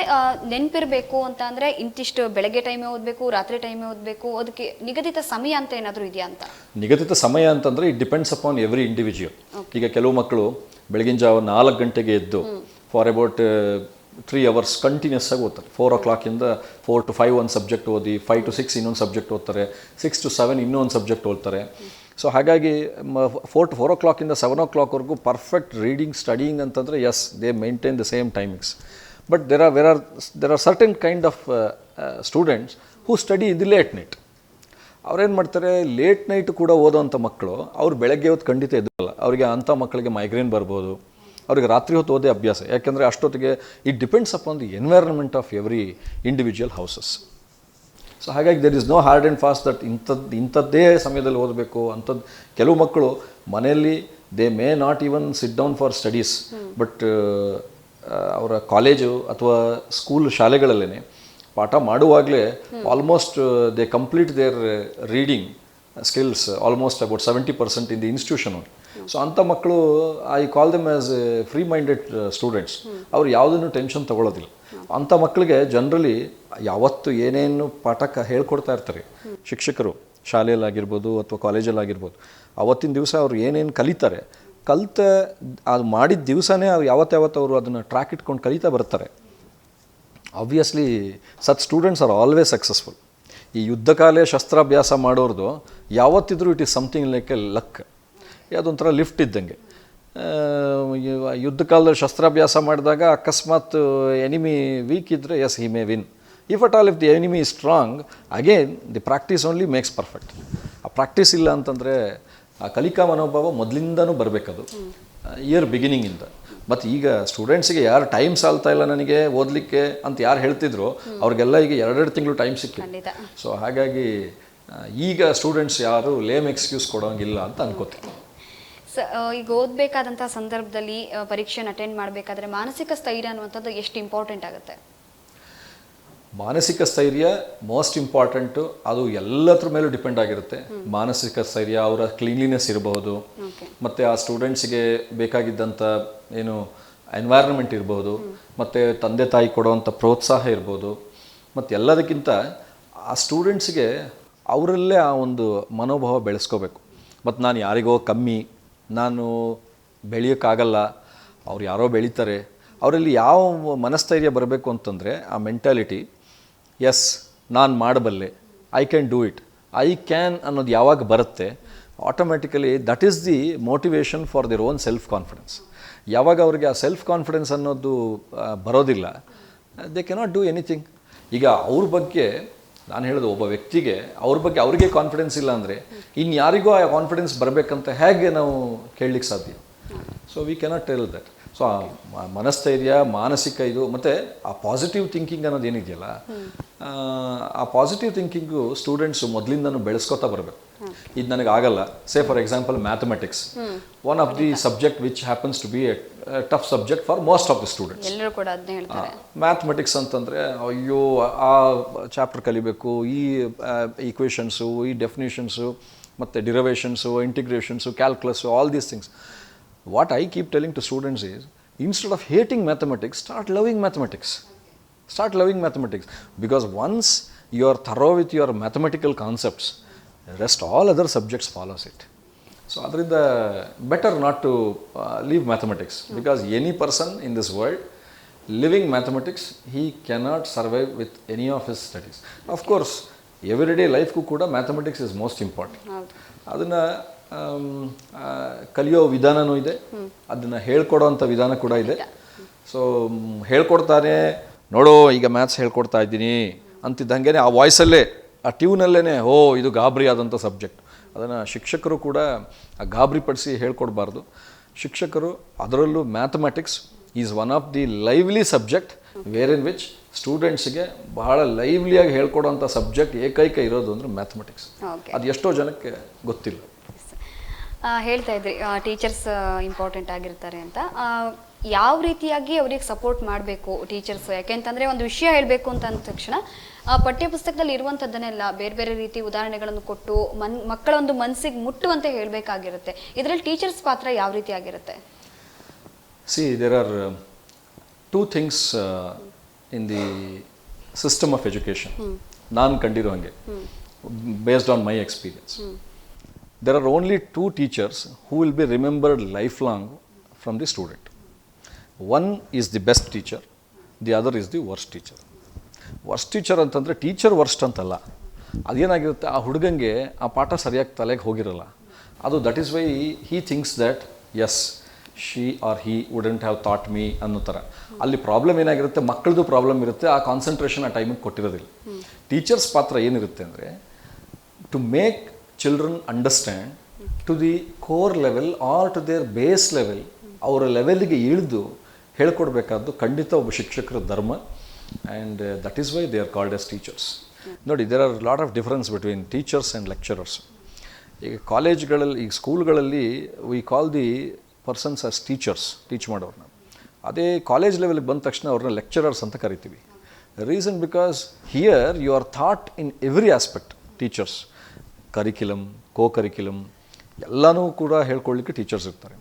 ನೆನಪಿರ್ಬೇಕು ಅಂತ ಅಂದ್ರೆ ಇಂತಿಷ್ಟು ಬೆಳಗ್ಗೆ ಟೈಮೇ ಓದಬೇಕು, ರಾತ್ರಿ ಟೈಮೇ ಓದಬೇಕು, ಅದಕ್ಕೆ ನಿಗದಿತ ಸಮಯ ಅಂತ ಏನಾದರೂ ಇದೆಯಾ ಅಂತ? ನಿಗದಿತ ಸಮಯ ಅಂತಂದ್ರೆ it depends upon every individual. ಈಗ ಕೆಲವು ಮಕ್ಕಳು ಬೆಳಗಿನ ಜಾವ 4 ಗಂಟೆಗೆ ಎದ್ದು ಫಾರ್ ಅಬೌಟ್ 3 hours ಕಂಟಿನ್ಯೂಸ್ ಆಗಿ ಓದ್ತಾರೆ. 4 o'clock ಇಂದ 4 to 5 ಒಂದು ಸಬ್ಜೆಕ್ಟ್ ಓದಿ, 5 to 6 ಇನ್ನೊಂದು ಸಬ್ಜೆಕ್ಟ್ ಓದ್ತಾರೆ, 6 to 7 ಇನ್ನೊಂದು ಸಬ್ಜೆಕ್ಟ್ ಓದ್ತಾರೆ. ಸೊ ಹಾಗಾಗಿ 4 to 4 o'clock ಇಂದ 7 o'clock ವರೆಗೂ ಪರ್ಫೆಕ್ಟ್ ರೀಡಿಂಗ್ ಸ್ಟಡಿಂಗ್ ಅಂತಂದರೆ yes, they maintain the same timings. But there are certain kind of students who study in the late night. ಅವ್ರೇನು ಮಾಡ್ತಾರೆ, ಲೇಟ್ ನೈಟ್ ಕೂಡ ಓದೋವಂಥ ಮಕ್ಕಳು ಅವ್ರು ಬೆಳಗ್ಗೆ ಹೊತ್ತು ಖಂಡಿತ ಎದ್ದಲ್ಲ. ಅವರಿಗೆ ಅಂಥ ಮಕ್ಕಳಿಗೆ ಮೈಗ್ರೇನ್ ಬರ್ಬೋದು, ಅವ್ರಿಗೆ ರಾತ್ರಿ ಹೊತ್ತು ಓದೇ ಅಭ್ಯಾಸ. ಯಾಕೆಂದರೆ ಅಷ್ಟೊತ್ತಿಗೆ it depends upon the environment of every individual houses. So ಹಾಗಾಗಿ there is no hard and fast that ಇಂಥದ್ದೇ ಸಮಯದಲ್ಲಿ ಓದಬೇಕು ಅಂಥದ್ದು. ಕೆಲವು ಮಕ್ಕಳು ಮನೆಯಲ್ಲಿ they may not even sit down for studies, but ಅವರ ಕಾಲೇಜು ಅಥವಾ ಸ್ಕೂಲ್ ಶಾಲೆಗಳಲ್ಲೇ ಪಾಠ ಮಾಡುವಾಗಲೇ almost they complete their reading skills almost about 70% in the institution. So ಅಂಥ ಮಕ್ಕಳು I call them as free minded students. ಅವ್ರು ಯಾವುದನ್ನು ಟೆನ್ಷನ್ ತೊಗೊಳ್ಳೋದಿಲ್ಲ. ಅಂಥ ಮಕ್ಕಳಿಗೆ ಜನರಲಿ ಯಾವತ್ತು ಏನೇನು ಪಾಠ ಹೇಳ್ಕೊಡ್ತಾ ಇರ್ತಾರೆ ಶಿಕ್ಷಕರು, ಶಾಲೆಯಲ್ಲಾಗಿರ್ಬೋದು ಅಥವಾ ಕಾಲೇಜಲ್ಲಾಗಿರ್ಬೋದು, ಅವತ್ತಿನ ದಿವಸ ಅವ್ರು ಏನೇನು ಕಲಿತಾರೆ, ಅದು ಮಾಡಿದ ದಿವಸನೇ ಅವ್ರು ಯಾವತ್ತಾವತ್ತು ಅವರು ಅದನ್ನು ಟ್ರ್ಯಾಕ್ ಇಟ್ಕೊಂಡು ಕಲಿತಾ ಬರ್ತಾರೆ. Obviously such students are always successful. ಈ ಯುದ್ಧಕಾಲ ಶಸ್ತ್ರಾಭ್ಯಾಸ ಮಾಡೋರ್ದು ಯಾವತ್ತಿದ್ರೂ it is something like a luck. ಅದೊಂಥರ ಲಿಫ್ಟ್ ಇದ್ದಂಗೆ. ಯುದ್ಧ ಕಾಲದಲ್ಲಿ ಶಸ್ತ್ರಾಭ್ಯಾಸ ಮಾಡಿದಾಗ ಅಕಸ್ಮಾತ್ ಎನಿಮಿ ವೀಕ್ ಇದ್ದರೆ yes he may win. If at all if the enemy is strong, again the practice only makes perfect. ಆ ಪ್ರಾಕ್ಟೀಸ್ ಇಲ್ಲ ಅಂತಂದರೆ ಆ ಕಲಿಕಾ ಮನೋಭಾವ ಮೊದಲಿಂದನೂ ಬರಬೇಕದು, ಇಯರ್ ಬಿಗಿನಿಂಗಿಂದ. ಮತ್ತು ಈಗ ಸ್ಟೂಡೆಂಟ್ಸಿಗೆ ಯಾರು ಟೈಮ್ ಸಾಲ್ತಾ ಇಲ್ಲ ನನಗೆ ಓದಲಿಕ್ಕೆ ಅಂತ ಯಾರು ಹೇಳ್ತಿದ್ರು, ಅವ್ರಿಗೆಲ್ಲ ಈಗ 2 ತಿಂಗಳು ಟೈಮ್ ಸಿಕ್ಕಿದೆ. ಸೊ ಹಾಗಾಗಿ ಈಗ ಸ್ಟೂಡೆಂಟ್ಸ್ ಯಾರು ಲೇಮ್ ಎಕ್ಸ್ಕ್ಯೂಸ್ ಕೊಡೋಂಗಿಲ್ಲ ಅಂತ ಅನ್ಕೋತೀನಿ. ಈಗ ಓದಬೇಕಾದಂಥ ಸಂದರ್ಭದಲ್ಲಿ ಪರೀಕ್ಷೆನ ಅಟೆಂಡ್ ಮಾಡಬೇಕಾದ್ರೆ ಮಾನಸಿಕ ಸ್ಥೈರ್ಯ ಅನ್ನುವಂಥದ್ದು ಎಷ್ಟು ಇಂಪಾರ್ಟೆಂಟ್ ಆಗುತ್ತೆ? ಮಾನಸಿಕ ಸ್ಥೈರ್ಯ ಮೋಸ್ಟ್ ಇಂಪಾರ್ಟೆಂಟು. ಅದು ಎಲ್ಲದ್ರ ಮೇಲೂ ಡಿಪೆಂಡ್ ಆಗಿರುತ್ತೆ. ಮಾನಸಿಕ ಸ್ಥೈರ್ಯ, ಅವರ ಕ್ಲೀನ್ಲಿನೆಸ್ ಇರಬಹುದು, ಮತ್ತು ಆ ಸ್ಟೂಡೆಂಟ್ಸಿಗೆ ಬೇಕಾಗಿದ್ದಂಥ ಏನು ಎನ್ವೈರ್ನ್ಮೆಂಟ್ ಇರ್ಬೋದು, ಮತ್ತು ತಂದೆ ತಾಯಿ ಕೊಡುವಂಥ ಪ್ರೋತ್ಸಾಹ ಇರ್ಬೋದು, ಮತ್ತು ಎಲ್ಲದಕ್ಕಿಂತ ಆ ಸ್ಟೂಡೆಂಟ್ಸಿಗೆ ಅವರಲ್ಲೇ ಆ ಒಂದು ಮನೋಭಾವ ಬೆಳೆಸ್ಕೋಬೇಕು. ಮತ್ತು ನಾನು ಯಾರಿಗೋ ಕಮ್ಮಿ, ನಾನು ಬೆಳೆಯೋಕ್ಕಾಗಲ್ಲ, ಅವ್ರು ಯಾರೋ ಬೆಳೀತಾರೆ, ಅವರಲ್ಲಿ ಯಾವ ಮನಸ್ಥೈರ್ಯ ಬರಬೇಕು ಅಂತಂದರೆ ಆ ಮೆಂಟಾಲಿಟಿ, ಎಸ್ ನಾನು ಮಾಡಬಲ್ಲೆ, I can do it, I can ಅನ್ನೋದು ಯಾವಾಗ ಬರುತ್ತೆ automatically that is the motivation for their own self confidence. ಯಾವಾಗ ಅವ್ರಿಗೆ ಆ ಸೆಲ್ಫ್ ಕಾನ್ಫಿಡೆನ್ಸ್ ಅನ್ನೋದು ಬರೋದಿಲ್ಲ, ದೇ ಕೆನಾಟ್ ಡೂ ಎನಿಥಿಂಗ್. ಈಗ ಅವ್ರ ಬಗ್ಗೆ ನಾನು ಹೇಳೋದು, ಒಬ್ಬ ವ್ಯಕ್ತಿಗೆ ಅವ್ರ ಬಗ್ಗೆ ಅವ್ರಿಗೆ ಕಾನ್ಫಿಡೆನ್ಸ್ ಇಲ್ಲ ಅಂದರೆ ಇನ್ಯಾರಿಗೂ ಆ ಕಾನ್ಫಿಡೆನ್ಸ್ ಬರಬೇಕಂತ ಹೇಗೆ ನಾವು ಕೇಳಲಿಕ್ಕೆ ಸಾಧ್ಯ? So we cannot tell that. So ಆ ಮನಸ್ಥೈರ್ಯ, ಮಾನಸಿಕ ಇದು, ಮತ್ತು ಆ ಪಾಸಿಟಿವ್ ಥಿಂಕಿಂಗ್ ಅನ್ನೋದು ಏನಿದೆಯಲ್ಲ, ಆ ಪಾಸಿಟಿವ್ ಥಿಂಕಿಂಗು ಸ್ಟೂಡೆಂಟ್ಸು ಮೊದಲಿಂದನೂ ಬೆಳೆಸ್ಕೊತಾ ಬರಬೇಕು. ಇದು ನನಗಾಗಲ್ಲ, say for example mathematics, one of the subject which happens to be a tough subject for most of the students. ಎಲ್ಲರೂ ಕೂಡ ಅದನ್ನೇ ಹೇಳ್ತಾರೆ. ಮ್ಯಾಥಮೆಟಿಕ್ಸ್ ಅಂತಂದರೆ ಅಯ್ಯೋ ಆ ಚಾಪ್ಟರ್ ಕಲಿಬೇಕು, ಈ ಈಕ್ವೇಷನ್ಸು, ಈ ಡೆಫಿನೇಷನ್ಸು, ಮತ್ತು derivations, integrations, calculus, all these things. What I keep telling to students is, instead of hating mathematics, start loving mathematics. Start loving mathematics. Because once you are thorough with your mathematical concepts, rest all other subjects follows it. So adrinda better not to leave mathematics, because any person in this world living mathematics, he cannot survive with any of his studies. Of course, everyday life ku kuda mathematics is most important. Adana ಕಲಿಯೋ ವಿಧಾನವೂ ಇದೆ, ಅದನ್ನು ಹೇಳ್ಕೊಡೋವಂಥ ವಿಧಾನ ಕೂಡ ಇದೆ. So ಹೇಳ್ಕೊಡ್ತಾನೆ, ನೋಡೋ ಈಗ maths ಹೇಳ್ಕೊಡ್ತಾ ಇದ್ದೀನಿ ಅಂತಿದ್ದಂಗೆ ಆ ವಾಯ್ಸಲ್ಲೇ, ಆ ಟ್ಯೂನಲ್ಲೇ, ಓ ಇದು ಗಾಬರಿ ಆದಂಥ ಸಬ್ಜೆಕ್ಟ್. ಅದನ್ನು ಶಿಕ್ಷಕರು ಕೂಡ ಗಾಬರಿ ಪಡಿಸಿ ಹೇಳ್ಕೊಡ್ಬಾರ್ದು. ಶಿಕ್ಷಕರು, ಅದರಲ್ಲೂ mathematics is one of the lively subject where in which ಸ್ಟೂಡೆಂಟ್ಸ್ಗೆ ಬಹಳ ಲೈವ್ಲಿಯಾಗಿ ಹೇಳ್ಕೊಡೋಂಥ ಸಬ್ಜೆಕ್ಟ್ ಏಕೈಕ ಇರೋದು ಅಂದರೆ ಮ್ಯಾಥಮೆಟಿಕ್ಸ್. ಅದು ಎಷ್ಟೋ ಜನಕ್ಕೆ ಗೊತ್ತಿಲ್ಲ. ಹೇಳ್ತಾ ಇದ್ರಿ ಟೀಚರ್ಸ್ ಇಂಪಾರ್ಟೆಂಟ್ ಆಗಿರ್ತಾರೆ ಅಂತ. ಯಾವ ರೀತಿಯಾಗಿ ಅವ್ರಿಗೆ ಸಪೋರ್ಟ್ ಮಾಡಬೇಕು ಟೀಚರ್ಸ್? ಯಾಕೆಂತಂದರೆ ಒಂದು ವಿಷಯ ಹೇಳಬೇಕು ಅಂತ ಅಂದ ತಕ್ಷಣ ಪಠ್ಯ ಪುಸ್ತಕದಲ್ಲಿ ಇರುವಂಥದ್ದನ್ನೆಲ್ಲ ಬೇರೆ ಬೇರೆ ರೀತಿ ಉದಾಹರಣೆಗಳನ್ನು ಕೊಟ್ಟು ಮಕ್ಕಳ ಒಂದು ಮನಸ್ಸಿಗೆ ಮುಟ್ಟುವಂತೆ ಹೇಳಬೇಕಾಗಿರುತ್ತೆ. ಇದರಲ್ಲಿ ಟೀಚರ್ಸ್ ಪಾತ್ರ ಯಾವ ರೀತಿ ಆಗಿರುತ್ತೆ? See, there are two things in the system of education ನಾನು ಕಂಡಿರೋ ಹಾಗೆ, based on my experience. There are only 2 teachers who will be remembered lifelong from the student. One is the best teacher, the other is the worst teacher. Worst teacher ಅಂತಂದರೆ teacher worst ಅಂತಲ್ಲ, ಅದೇನಾಗಿರುತ್ತೆ, ಆ ಹುಡುಗಂಗೆ ಆ ಪಾಠ ಸರಿಯಾಗಿ ತಲೆಗೆ ಹೋಗಿರಲ್ಲ. ಅದು that is why he thinks that as she or he wouldn't have taught me ಅನ್ನೋ ಥರ. ಅಲ್ಲಿ ಪ್ರಾಬ್ಲಮ್ ಏನಾಗಿರುತ್ತೆ, ಮಕ್ಕಳದು ಪ್ರಾಬ್ಲಮ್ ಇರುತ್ತೆ, ಆ ಕಾನ್ಸಂಟ್ರೇಷನ್ ಆ ಟೈಮಿಗೆ ಕೊಟ್ಟಿರೋದಿಲ್ಲ. ಟೀಚರ್ಸ್ ಪಾತ್ರ ಏನಿರುತ್ತೆ ಅಂದರೆ to make children understand to the core level or to their base level, ಅವರ ಲೆವೆಲ್ಗೆ ಇಳಿದು ಹೇಳ್ಕೊಡ್ಬೇಕಾದ್ದು ಖಂಡಿತ ಒಬ್ಬ ಶಿಕ್ಷಕರ ಧರ್ಮ. And that is why they are called as teachers. ನೋಡಿ, there are lot of difference between teachers and lecturers. ಈಗ ಕಾಲೇಜ್ಗಳಲ್ಲಿ, ಈಗ ಸ್ಕೂಲ್ಗಳಲ್ಲಿ we call the persons as teachers, teach ಮಾಡೋರನ್ನ. ಅದೇ ಕಾಲೇಜ್ ಲೆವೆಲ್ಗೆ ಬಂದ ತಕ್ಷಣ ಅವ್ರನ್ನ ಲೆಕ್ಚರರ್ಸ್ ಅಂತ ಕರಿತೀವಿ. Reason because here you are taught in every aspect. Teachers, curriculum, co curriculum, ಎಲ್ಲನೂ ಕೂಡ ಹೇಳ್ಕೊಳ್ಳಿಕ್ಕೆ ಟೀಚರ್ಸ್ ಇರ್ತಾರೆ.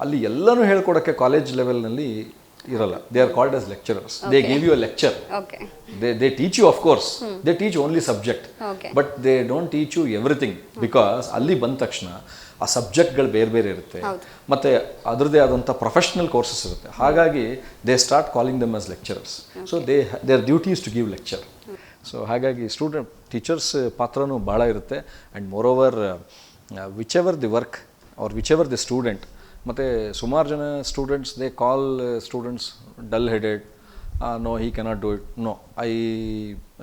ಅಲ್ಲಿ ಎಲ್ಲನೂ ಹೇಳ್ಕೊಡೋಕ್ಕೆ ಕಾಲೇಜ್ ಲೆವೆಲ್ನಲ್ಲಿ ಇರಲ್ಲ. They are called as lecturers. They give you a lecture. They teach you, of course they teach only subject, but they don't teach you everything. Because ಅಲ್ಲಿ ಬಂದ ತಕ್ಷಣ ಆ ಸಬ್ಜೆಕ್ಟ್ಗಳು ಬೇರೆ ಬೇರೆ ಇರುತ್ತೆ, ಮತ್ತು ಅದರದ್ದೇ ಆದಂಥ ಪ್ರೊಫೆಷ್ನಲ್ ಕೋರ್ಸಸ್ ಇರುತ್ತೆ. ಹಾಗಾಗಿ they start calling them as lecturers. So their duty is to give lecture. So ಹಾಗಾಗಿ ಟೀಚರ್ಸ್ ಪಾತ್ರನೂ ಭಾಳ ಇರುತ್ತೆ. And moreover whichever the work or whichever the student, ಮತ್ತು ಸುಮಾರು ಜನ students they call students dull headed, no he cannot do it. No,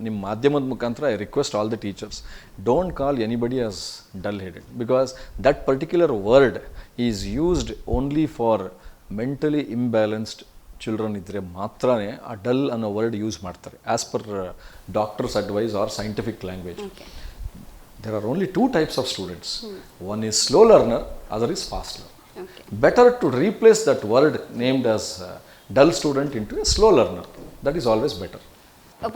ನಿಮ್ಮ ಮಾಧ್ಯಮದ ಮುಖಾಂತರ I request all the teachers, don't call anybody as dull headed, because that particular word is used only for mentally imbalanced children ಇದ್ದರೆ ಮಾತ್ರನೇ ಆ dull ಅನ್ನೋ word use ಮಾಡ್ತಾರೆ, as per doctors advice or scientific language. There are only two types of students. One is slow learner, other is fast learner. Better to replace that word named as dull student into a slow learner. That is always better.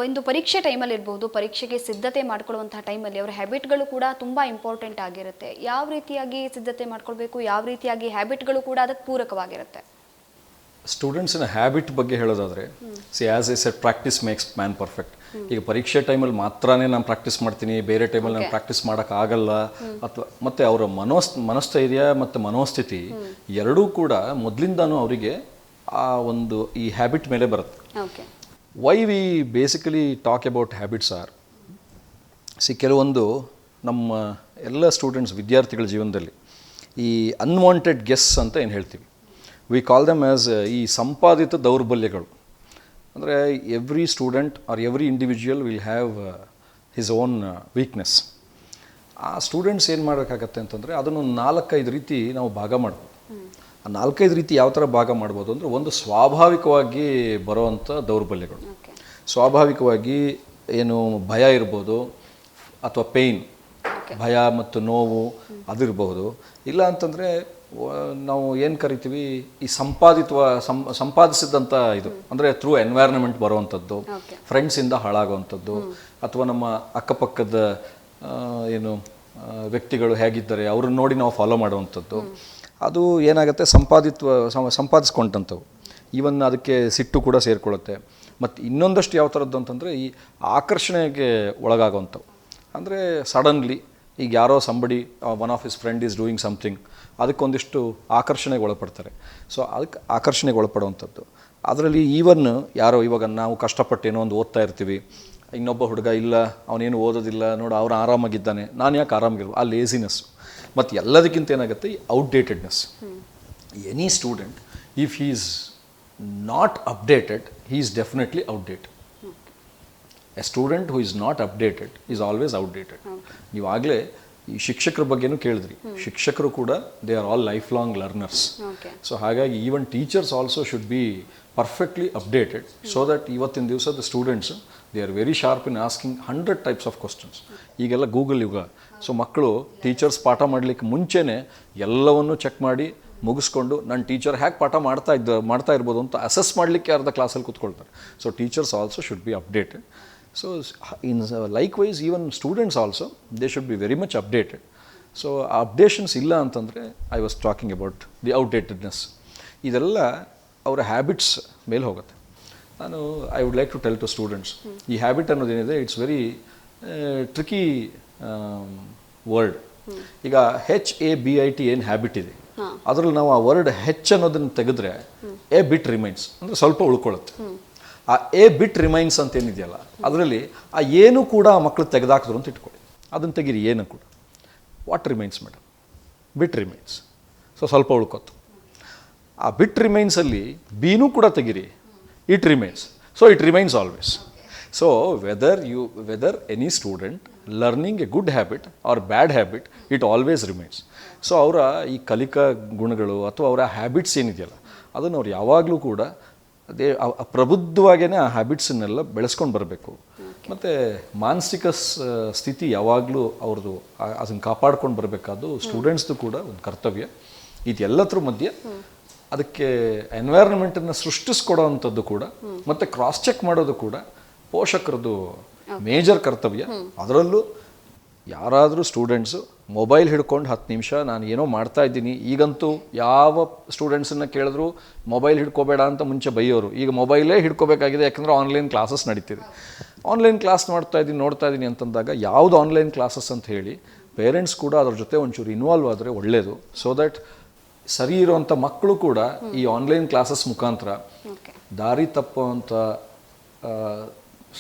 ಒಂದು ಪರೀಕ್ಷೆ ಟೈಮಲ್ಲಿ ಇರ್ಬೋದು, ಪರೀಕ್ಷೆಗೆ ಸಿದ್ಧತೆ ಮಾಡ್ಕೊಳ್ಳುವಂತಹ ಟೈಮಲ್ಲಿ ಅವರ ಹ್ಯಾಬಿಟ್ಗಳು ಕೂಡ ತುಂಬ ಇಂಪಾರ್ಟೆಂಟ್ ಆಗಿರುತ್ತೆ. ಯಾವ ರೀತಿಯಾಗಿ ಸಿದ್ಧತೆ ಮಾಡ್ಕೊಳ್ಬೇಕು, ಯಾವ ರೀತಿಯಾಗಿ ಹ್ಯಾಬಿಟ್ಗಳು ಕೂಡ ಅದಕ್ಕೆ ಪೂರಕವಾಗಿರುತ್ತೆ? ಸ್ಟೂಡೆಂಟ್ಸಿನ ಹ್ಯಾಬಿಟ್ ಬಗ್ಗೆ ಹೇಳೋದಾದರೆ, as A set practice makes man perfect. ಈಗ ಪರೀಕ್ಷೆ ಟೈಮಲ್ಲಿ ಮಾತ್ರನೇ ನಾನು ಪ್ರಾಕ್ಟೀಸ್ ಮಾಡ್ತೀನಿ, ಬೇರೆ ಟೈಮಲ್ಲಿ ನಾನು ಪ್ರಾಕ್ಟೀಸ್ ಮಾಡೋಕ್ಕಾಗಲ್ಲ, ಅಥವಾ ಮತ್ತು ಅವರ ಮನಸ್ಥೈರ್ಯ ಮತ್ತು ಮನೋಸ್ಥಿತಿ ಎರಡೂ ಕೂಡ ಮೊದಲಿಂದಾನು ಅವರಿಗೆ ಆ ಒಂದು ಈ ಹ್ಯಾಬಿಟ್ ಮೇಲೆ ಬರುತ್ತೆ. Why we basically talk about habits or, ಕೆಲವೊಂದು ನಮ್ಮ ಎಲ್ಲ ಸ್ಟೂಡೆಂಟ್ಸ್ ವಿದ್ಯಾರ್ಥಿಗಳ ಜೀವನದಲ್ಲಿ ಈ ಅನ್ವಾಂಟೆಡ್ ಗೆಸ್ ಅಂತ ಏನು ಹೇಳ್ತೀವಿ, ವಿ ಕಾಲ್ ದಮ್ ಆ್ಯಸ್ ಈ ಸಂಪಾದಿತ ದೌರ್ಬಲ್ಯಗಳು. ಅಂದರೆ every student or every individual will have his own weakness. ಆ ಸ್ಟೂಡೆಂಟ್ಸ್ ಏನು ಮಾಡಬೇಕಾಗತ್ತೆ ಅಂತಂದರೆ ಅದನ್ನು 4-5 ರೀತಿ ನಾವು ಭಾಗ ಮಾಡ್ಬೋದು. ಆ 4-5 ರೀತಿ ಯಾವ ಥರ ಭಾಗ ಮಾಡ್ಬೋದು ಅಂದರೆ, ಒಂದು ಸ್ವಾಭಾವಿಕವಾಗಿ ಬರೋವಂಥ ದೌರ್ಬಲ್ಯಗಳು. ಸ್ವಾಭಾವಿಕವಾಗಿ ಏನು ಭಯ ಇರ್ಬೋದು, ಅಥವಾ ಪೇಯ್ನ್, ಭಯ ಮತ್ತು ನೋವು ಅದಿರಬಹುದು. ಇಲ್ಲ ಅಂತಂದರೆ ನಾವು ಏನು ಕರಿತೀವಿ ಈ ಸಂಪಾದಿಸಿದಂಥ ಇದು, ಅಂದರೆ ಥ್ರೂ ಎನ್ವೈರ್ನ್ಮೆಂಟ್ ಬರುವಂಥದ್ದು, ಫ್ರೆಂಡ್ಸಿಂದ ಹಾಳಾಗುವಂಥದ್ದು, ಅಥವಾ ನಮ್ಮ ಅಕ್ಕಪಕ್ಕದ ಏನು ವ್ಯಕ್ತಿಗಳು ಹೇಗಿದ್ದಾರೆ ಅವ್ರನ್ನ ನೋಡಿ ನಾವು ಫಾಲೋ ಮಾಡುವಂಥದ್ದು. ಅದು ಏನಾಗುತ್ತೆ, ಸಂಪಾದಿಸ್ಕೊಂಡಂಥವು. ಈವನ್ ಅದಕ್ಕೆ ಸಿಟ್ಟು ಕೂಡ ಸೇರಿಕೊಳ್ಳುತ್ತೆ. ಮತ್ತು ಇನ್ನೊಂದಷ್ಟು ಯಾವ ಥರದ್ದು ಅಂತಂದರೆ ಈ ಆಕರ್ಷಣೆಗೆ ಒಳಗಾಗುವಂಥವು. ಅಂದರೆ ಸಡನ್ಲಿ ಈಗ ಯಾರೋ somebody one of his friend is doing something, ಅದಕ್ಕೊಂದಿಷ್ಟು ಆಕರ್ಷಣೆಗೆ ಒಳಪಡ್ತಾರೆ. ಸೊ ಅದಕ್ಕೆ ಆಕರ್ಷಣೆಗೆ ಒಳಪಡುವಂಥದ್ದು. ಅದರಲ್ಲಿ ಈವನ್ ಯಾರೋ ಇವಾಗ ನಾವು ಕಷ್ಟಪಟ್ಟು ಏನೋ ಒಂದು ಓದ್ತಾ ಇರ್ತೀವಿ, ಇನ್ನೊಬ್ಬ ಹುಡುಗ ಇಲ್ಲ ಅವನೇನು ಓದೋದಿಲ್ಲ ನೋಡು ಅವ್ರು ಆರಾಮಾಗಿದ್ದಾನೆ, ನಾನು ಯಾಕೆ ಆರಾಮಾಗಿರು, ಆ ಲೇಸಿನೆಸ್ಸು. ಮತ್ತು ಎಲ್ಲದಕ್ಕಿಂತ ಏನಾಗುತ್ತೆ ಈ outdatedness. Any student if he is not updated, he is definitely outdated. A student who is not updated is always outdated. ನೀವಾಗಲೇ ಈ ಶಿಕ್ಷಕರ ಬಗ್ಗೆನೂ ಕೇಳಿದ್ರಿ, ಶಿಕ್ಷಕರು ಕೂಡ they are all life long learners. So ಹಾಗಾಗಿ even teachers also should be perfectly updated, so that ಇವತ್ತಿನ ದಿವಸದ students they are very sharp in asking 100 types of questions. ಈಗೆಲ್ಲ ಗೂಗಲ್ ಯುಗ. ಸೊ ಮಕ್ಕಳು ಟೀಚರ್ಸ್ ಪಾಠ ಮಾಡಲಿಕ್ಕೆ ಮುಂಚೆನೇ ಎಲ್ಲವನ್ನೂ ಚೆಕ್ ಮಾಡಿ ಮುಗಿಸ್ಕೊಂಡು ನನ್ನ ಟೀಚರ್ ಹೇಗೆ ಪಾಠ ಮಾಡ್ತಾ ಇರ್ಬೋದು ಅಂತ ಅಸೆಸ್ ಮಾಡಲಿಕ್ಕೆ ಅರ್ಧ ಕ್ಲಾಸಲ್ಲಿ ಕೂತ್ಕೊಳ್ತಾರೆ. So teachers also should be updated. So likewise even students also they should be very much updated. So updations illa antandre I was talking about the outdatedness. ಇದೆಲ್ಲ ಅವರ ಹ್ಯಾಬಿಟ್ಸ್ ಮೇಲೆ ಹೋಗುತ್ತೆ. ನಾನು I would like to tell to students, ಈ habit ಅನ್ನೋದೇನಿದೆ it's very tricky word. ಈಗ HABIT ಏನು habit ಇದೆ ಅದರಲ್ಲಿ ನಾವು ಆ ವರ್ಡ್ ಹೆಚ್ ಅನ್ನೋದನ್ನು ತೆಗೆದ್ರೆ ಎ ಬಿಟ್ ರಿಮೈನ್ಸ್, ಅಂದರೆ ಸ್ವಲ್ಪ ಉಳ್ಕೊಳ್ಳುತ್ತೆ. ಆ ಎ ಬಿಟ್ ರಿಮೈನ್ಸ್ ಅಂತ ಏನಿದೆಯಲ್ಲ ಅದರಲ್ಲಿ ಆ ಏನು ಕೂಡ ಆ ಮಕ್ಕಳು ತೆಗೆದಾಕಿದ್ರು ಅಂತ ಇಟ್ಕೊಳ್ಳಿ, ಅದನ್ನು ತೆಗೀರಿ ಏನು ಕೂಡ. What remains madam? Bit remains. So ಸ್ವಲ್ಪ ಉಳ್ಕೊತು. ಆ ಬಿಟ್ ರಿಮೈನ್ಸಲ್ಲಿ ಬಿನೂ ಕೂಡ ತೆಗೀರಿ, it remains. So it remains always. So whether any student learning a good habit or bad habit, it always remains. So ಅವರ ಈ ಕಲಿಕಾ ಗುಣಗಳು ಅಥವಾ ಅವರ ಹ್ಯಾಬಿಟ್ಸ್ ಏನಿದೆಯಲ್ಲ ಅದನ್ನು ಅವ್ರು ಯಾವಾಗಲೂ ಕೂಡ ಅದೇ ಪ್ರಬುದ್ಧವಾಗೇ ಆ ಹ್ಯಾಬಿಟ್ಸನ್ನೆಲ್ಲ ಬೆಳೆಸ್ಕೊಂಡು ಬರಬೇಕು. ಮತ್ತು ಮಾನಸಿಕ ಸ್ಥಿತಿ ಯಾವಾಗಲೂ ಅವ್ರದ್ದು ಅದನ್ನು ಕಾಪಾಡ್ಕೊಂಡು ಬರಬೇಕಾದ್ದು ಸ್ಟೂಡೆಂಟ್ಸ್ದು ಕೂಡ ಒಂದು ಕರ್ತವ್ಯ. ಇದೆಲ್ಲದ್ರ ಮಧ್ಯೆ ಅದಕ್ಕೆ ಎನ್ವೈರ್ನ್ಮೆಂಟನ್ನು ಸೃಷ್ಟಿಸ್ಕೊಡೋ ಅಂಥದ್ದು ಕೂಡ ಮತ್ತು ಕ್ರಾಸ್ ಚೆಕ್ ಮಾಡೋದು ಕೂಡ ಪೋಷಕರದ್ದು ಮೇಜರ್ ಕರ್ತವ್ಯ. ಅದರಲ್ಲೂ ಯಾರಾದರೂ ಸ್ಟೂಡೆಂಟ್ಸು ಮೊಬೈಲ್ ಹಿಡ್ಕೊಂಡು 10 ನಿಮಿಷ ನಾನು ಏನೋ ಮಾಡ್ತಾ ಇದ್ದೀನಿ. ಈಗಂತೂ ಯಾವ ಸ್ಟೂಡೆಂಟ್ಸನ್ನು ಕೇಳಿದ್ರು ಮೊಬೈಲ್ ಹಿಡ್ಕೋಬೇಡ ಅಂತ ಮುಂಚೆ ಬೈಯೋರು, ಈಗ ಮೊಬೈಲೇ ಹಿಡ್ಕೋಬೇಕಾಗಿದೆ, ಯಾಕಂದರೆ ಆನ್ಲೈನ್ ಕ್ಲಾಸಸ್ ನಡೀತಿದೆ. ಆನ್ಲೈನ್ ಕ್ಲಾಸ್ ನೋಡ್ತಾ ಇದ್ದೀನಿ ಅಂತಂದಾಗ ಯಾವುದು ಆನ್ಲೈನ್ ಕ್ಲಾಸಸ್ ಅಂತ ಹೇಳಿ ಪೇರೆಂಟ್ಸ್ ಕೂಡ ಅದ್ರ ಜೊತೆ ಒಂಚೂರು ಇನ್ವಾಲ್ವ್ ಆದರೆ ಒಳ್ಳೆಯದು. ಸೊ ದಟ್ ಸರಿ ಇರುವಂಥ ಮಕ್ಕಳು ಕೂಡ ಈ ಆನ್ಲೈನ್ ಕ್ಲಾಸಸ್ ಮುಖಾಂತರ ದಾರಿ ತಪ್ಪುವಂಥ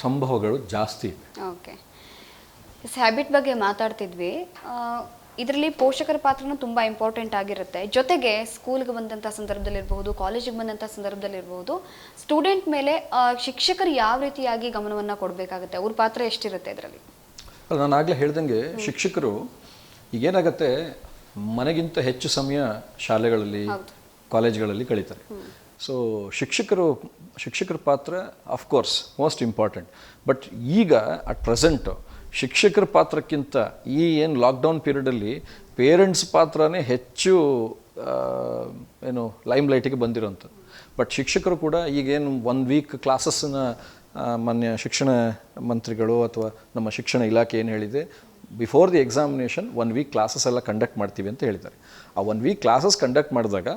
ಸಂಭವಗಳು ಜಾಸ್ತಿ. ಓಕೆ, ಹ್ಯಾಬಿಟ್ ಬಗ್ಗೆ ಮಾತಾಡ್ತಿದ್ವಿ. ಇದರಲ್ಲಿ ಪೋಷಕರ ಪಾತ್ರನೂ ತುಂಬ ಇಂಪಾರ್ಟೆಂಟ್ ಆಗಿರುತ್ತೆ. ಜೊತೆಗೆ ಸ್ಕೂಲ್ಗೆ ಬಂದಂಥ ಸಂದರ್ಭದಲ್ಲಿರ್ಬೋದು, ಕಾಲೇಜಿಗೆ ಬಂದಂಥ ಸಂದರ್ಭದಲ್ಲಿರ್ಬೋದು, ಸ್ಟೂಡೆಂಟ್ ಮೇಲೆ ಶಿಕ್ಷಕರು ಯಾವ ರೀತಿಯಾಗಿ ಗಮನವನ್ನು ಕೊಡಬೇಕಾಗುತ್ತೆ, ಅವ್ರ ಪಾತ್ರ ಎಷ್ಟಿರುತ್ತೆ ಇದರಲ್ಲಿ? ನಾನು ಆಗಲೇ ಹೇಳ್ದಂಗೆ ಶಿಕ್ಷಕರು ಈಗೇನಾಗತ್ತೆ, ಮನೆಗಿಂತ ಹೆಚ್ಚು ಸಮಯ ಶಾಲೆಗಳಲ್ಲಿ ಕಾಲೇಜ್ಗಳಲ್ಲಿ ಕಳೀತಾರೆ. ಸೊ ಶಿಕ್ಷಕರ ಪಾತ್ರ ಅಫ್ಕೋರ್ಸ್ ಮೋಸ್ಟ್ ಇಂಪಾರ್ಟೆಂಟ್. ಬಟ್ ಈಗ ಅಟ್ ಪ್ರೆಸೆಂಟು ಶಿಕ್ಷಕರ ಪಾತ್ರಕ್ಕಿಂತ ಈ ಏನು ಲಾಕ್ಡೌನ್ ಪೀರಿಯಡಲ್ಲಿ ಪೇರೆಂಟ್ಸ್ ಪಾತ್ರನೇ ಹೆಚ್ಚು ಏನು ಲೈಮ್ ಲೈಟಿಗೆ ಬಂದಿರೋಂಥದ್ದು. ಬಟ್ ಶಿಕ್ಷಕರು ಕೂಡ ಈಗೇನು 1 ವೀಕ್ ಕ್ಲಾಸಸ್ಸನ್ನು ಮಾನ್ಯ ಶಿಕ್ಷಣ ಮಂತ್ರಿಗಳು ಅಥವಾ ನಮ್ಮ ಶಿಕ್ಷಣ ಇಲಾಖೆ ಏನು ಹೇಳಿದೆ, before the examination 1 week classes ಎಲ್ಲ ಕಂಡಕ್ಟ್ ಮಾಡ್ತೀವಿ ಅಂತ ಹೇಳಿದ್ದಾರೆ. ಆ 1 ವೀಕ್ ಕ್ಲಾಸಸ್ ಕಂಡಕ್ಟ್ ಮಾಡಿದಾಗ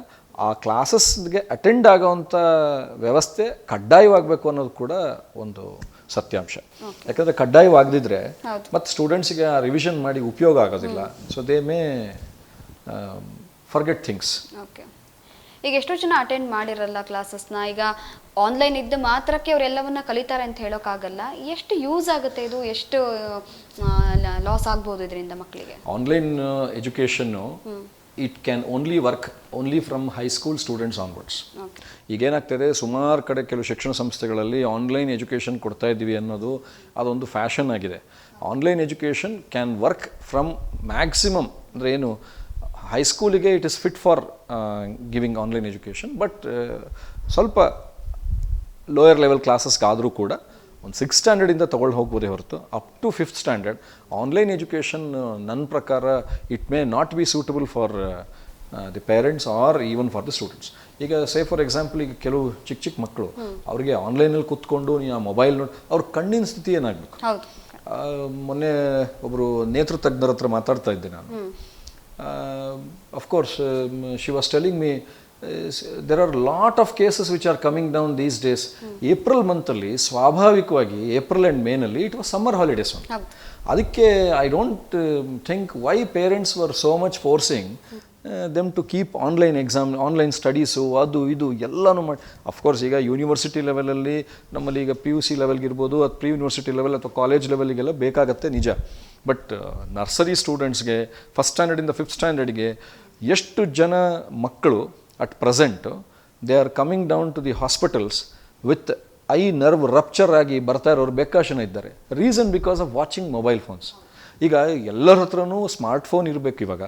ಆ ಕ್ಲಾಸಸ್ಗೆ ಅಟೆಂಡ್ ಆಗೋವಂಥ ವ್ಯವಸ್ಥೆ ಕಡ್ಡಾಯವಾಗಬೇಕು ಅನ್ನೋದು ಕೂಡ ಒಂದು ಸತ್ಯಾಂಶ. ಯಾಕಂದರೆ ಕಡ್ಡಾಯವಾಗದಿದ್ದರೆ ಮತ್ತು ಸ್ಟೂಡೆಂಟ್ಸಿಗೆ ಆ ರಿವಿಷನ್ ಮಾಡಿ ಉಪಯೋಗ ಆಗೋದಿಲ್ಲ. So they may forget things. Okay, ಈಗ ಎಷ್ಟೋ ಜನ ಅಟೆಂಡ್ ಮಾಡಿರಲ್ಲ ಕ್ಲಾಸಸ್ನ. ಈಗ ಆನ್ಲೈನ್ ಇದ್ದ ಮಾತ್ರಕ್ಕೆ ಅವರೆಲ್ಲವನ್ನ ಕಲಿತಾರೆ ಅಂತ ಹೇಳೋಕ್ಕಾಗಲ್ಲ. ಎಷ್ಟು ಯೂಸ್ ಆಗುತ್ತೆ ಇದು, ಎಷ್ಟು ಲಾಸ್ ಆಗ್ಬೋದು ಇದರಿಂದ ಮಕ್ಕಳಿಗೆ? Online education it can only work only from high school students onwards. ಈಗೇನಾಗ್ತದೆ, ಸುಮಾರು ಕಡೆ ಕೆಲವು ಶಿಕ್ಷಣ ಸಂಸ್ಥೆಗಳಲ್ಲಿ ಆನ್ಲೈನ್ ಎಜುಕೇಷನ್ ಕೊಡ್ತಾ ಇದ್ದೀವಿ ಅನ್ನೋದು ಅದೊಂದು ಫ್ಯಾಷನ್ ಆಗಿದೆ. Online education can work from maximum, ಅಂದರೆ ಏನು ಹೈಸ್ಕೂಲಿಗೆ it is fit for giving online education. But ಸ್ವಲ್ಪ ಲೋಯರ್ ಲೆವೆಲ್ ಕ್ಲಾಸಸ್ಗಾದರೂ ಕೂಡ ಒಂದು 6th ಸ್ಟ್ಯಾಂಡರ್ಡಿಂದ ತೊಗೊಂಡು ಹೋಗ್ಬೋದೇ ಹೊರತು up to 5th standard online education ನನ್ನ ಪ್ರಕಾರ it may not be suitable for the parents or even for the students. ಈಗ ಫಾರ್ ಎಕ್ಸಾಂಪಲ್ ಈಗ ಕೆಲವು ಚಿಕ್ಕ ಮಕ್ಕಳು ಅವರಿಗೆ ಆನ್ಲೈನಲ್ಲಿ ಕೂತ್ಕೊಂಡು ನೀವು ಆ ಮೊಬೈಲ್ ನೋಡಿ ಅವ್ರ ಕಣ್ಣಿನ ಸ್ಥಿತಿ ಏನಾಗಬೇಕು. ಮೊನ್ನೆ ಒಬ್ಬರು ನೇತೃ ತಜ್ಞರ ಹತ್ರ ಮಾತಾಡ್ತಾ ಇದ್ದೆ ನಾನು. Of course she was telling me there are lot of cases which are coming down these days. April ಮಂತಲ್ಲಿ ಸ್ವಾಭಾವಿಕವಾಗಿ ಏಪ್ರಿಲ್ ಆ್ಯಂಡ್ ಮೇನಲ್ಲಿ ಇಟ್ ವಾಸ್ ಸಮ್ಮರ್ ಹಾಲಿಡೇಸ್. ಅದಕ್ಕೆ I don't think why parents were so much forcing them to keep online exam, online studies, ಅದು ಇದು ಎಲ್ಲನೂ ಮಾಡಿ. Of course ಈಗ university ಲೆವೆಲಲ್ಲಿ ನಮ್ಮಲ್ಲಿ ಈಗ PUC ಲೆವೆಲ್ಗಿರ್ಬೋದು, ಅದು ಪ್ರೀ ಯೂನಿವರ್ಸಿಟಿ ಲೆವೆಲ್ ಅಥವಾ ಕಾಲೇಜ್ ಲೆವೆಲ್ಗೆಲ್ಲ ಬೇಕಾಗತ್ತೆ ನಿಜ. ಬಟ್ ನರ್ಸರಿ ಸ್ಟೂಡೆಂಟ್ಸ್ಗೆ 1st ಸ್ಟ್ಯಾಂಡರ್ಡಿಂದ 5th ಸ್ಟ್ಯಾಂಡರ್ಡ್ಗೆ ಎಷ್ಟು ಜನ ಮಕ್ಕಳು at present they are coming down to the hospitals with eye nerve rupture ಆಗಿ ಬರ್ತಾ ಇರೋರು ಬೇಕಾಶನ ಇದ್ದಾರೆ. Reason because of watching mobile phones. ಈಗ ಎಲ್ಲರ ಹತ್ರನೂ ಸ್ಮಾರ್ಟ್ಫೋನ್ ಇರಬೇಕು, ಇವಾಗ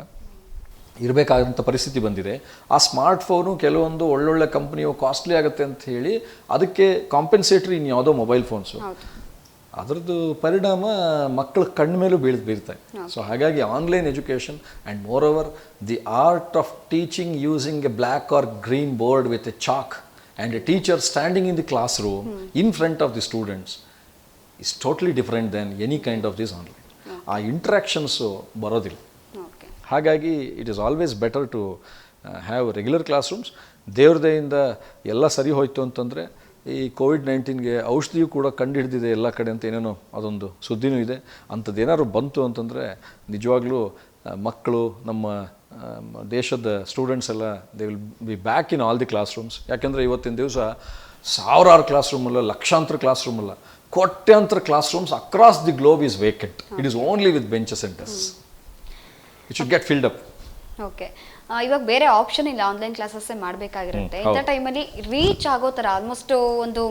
ಇರಬೇಕಾದಂಥ ಪರಿಸ್ಥಿತಿ ಬಂದಿದೆ. ಆ ಸ್ಮಾರ್ಟ್ಫೋನು ಕೆಲವೊಂದು ಒಳ್ಳೊಳ್ಳೆ ಕಂಪ್ನಿಯು ಕಾಸ್ಟ್ಲಿ ಆಗುತ್ತೆ ಅಂತ ಹೇಳಿ ಅದಕ್ಕೆ ಕಾಂಪೆನ್ಸೇಟ್ರಿ ಇನ್ನು ಯಾವುದೋ ಮೊಬೈಲ್ ಫೋನ್ಸು, ಅದರದ್ದು ಪರಿಣಾಮ ಮಕ್ಕಳ ಕಣ್ಣ ಮೇಲೂ ಬೀಳ್ತಾ. ಸೊ ಹಾಗಾಗಿ online education and moreover the art of teaching using a black or green board with a chalk and a teacher standing in the classroom in front of the students is totally different then any kind of this online. ಆ interactions ಬರೋದಿಲ್ಲ. ಹಾಗಾಗಿ it is always better to have regular classrooms. ದೇವ್ರದೆಯಿಂದ ಎಲ್ಲ ಸರಿ ಹೋಯಿತು ಅಂತಂದರೆ ಈ ಕೋವಿಡ್-19ಗೆ ಔಷಧಿಯು ಕೂಡ ಕಂಡುಹಿಡಿದಿದೆ ಎಲ್ಲ ಕಡೆ ಅಂತ ಏನೇನೋ ಅದೊಂದು ಸುದ್ದಿನೂ ಇದೆ. ಅಂಥದ್ದು ಏನಾದ್ರು ಬಂತು ಅಂತಂದರೆ ನಿಜವಾಗ್ಲೂ ಮಕ್ಕಳು, ನಮ್ಮ ದೇಶದ ಸ್ಟೂಡೆಂಟ್ಸ್ ಎಲ್ಲ they will be back in all the class rooms. ಯಾಕೆಂದರೆ ಇವತ್ತಿನ ದಿವಸ ಸಾವಿರಾರು ಕ್ಲಾಸ್ ರೂಮಲ್ಲ, ಲಕ್ಷಾಂತರ ಕ್ಲಾಸ್ ರೂಮಲ್ಲ, ಕೋಟ್ಯಾಂತರ class rooms across the globe is vacant. It is only with benches and ಡೆಸ್ಕ್ಸ್. It should get filled up. Okay, ಇವಾಗ ಬೇರೆ option ಇಲ್ಲ, online ಕ್ಲಾಸಸ್ಸೇ ಮಾಡಬೇಕಾಗಿರುತ್ತೆ. ಇಂಥ ಟೈಮಲ್ಲಿ ರೀಚ್ ಆಗೋ ಥರ ಆಲ್ಮೋಸ್ಟ್ ಒಂದು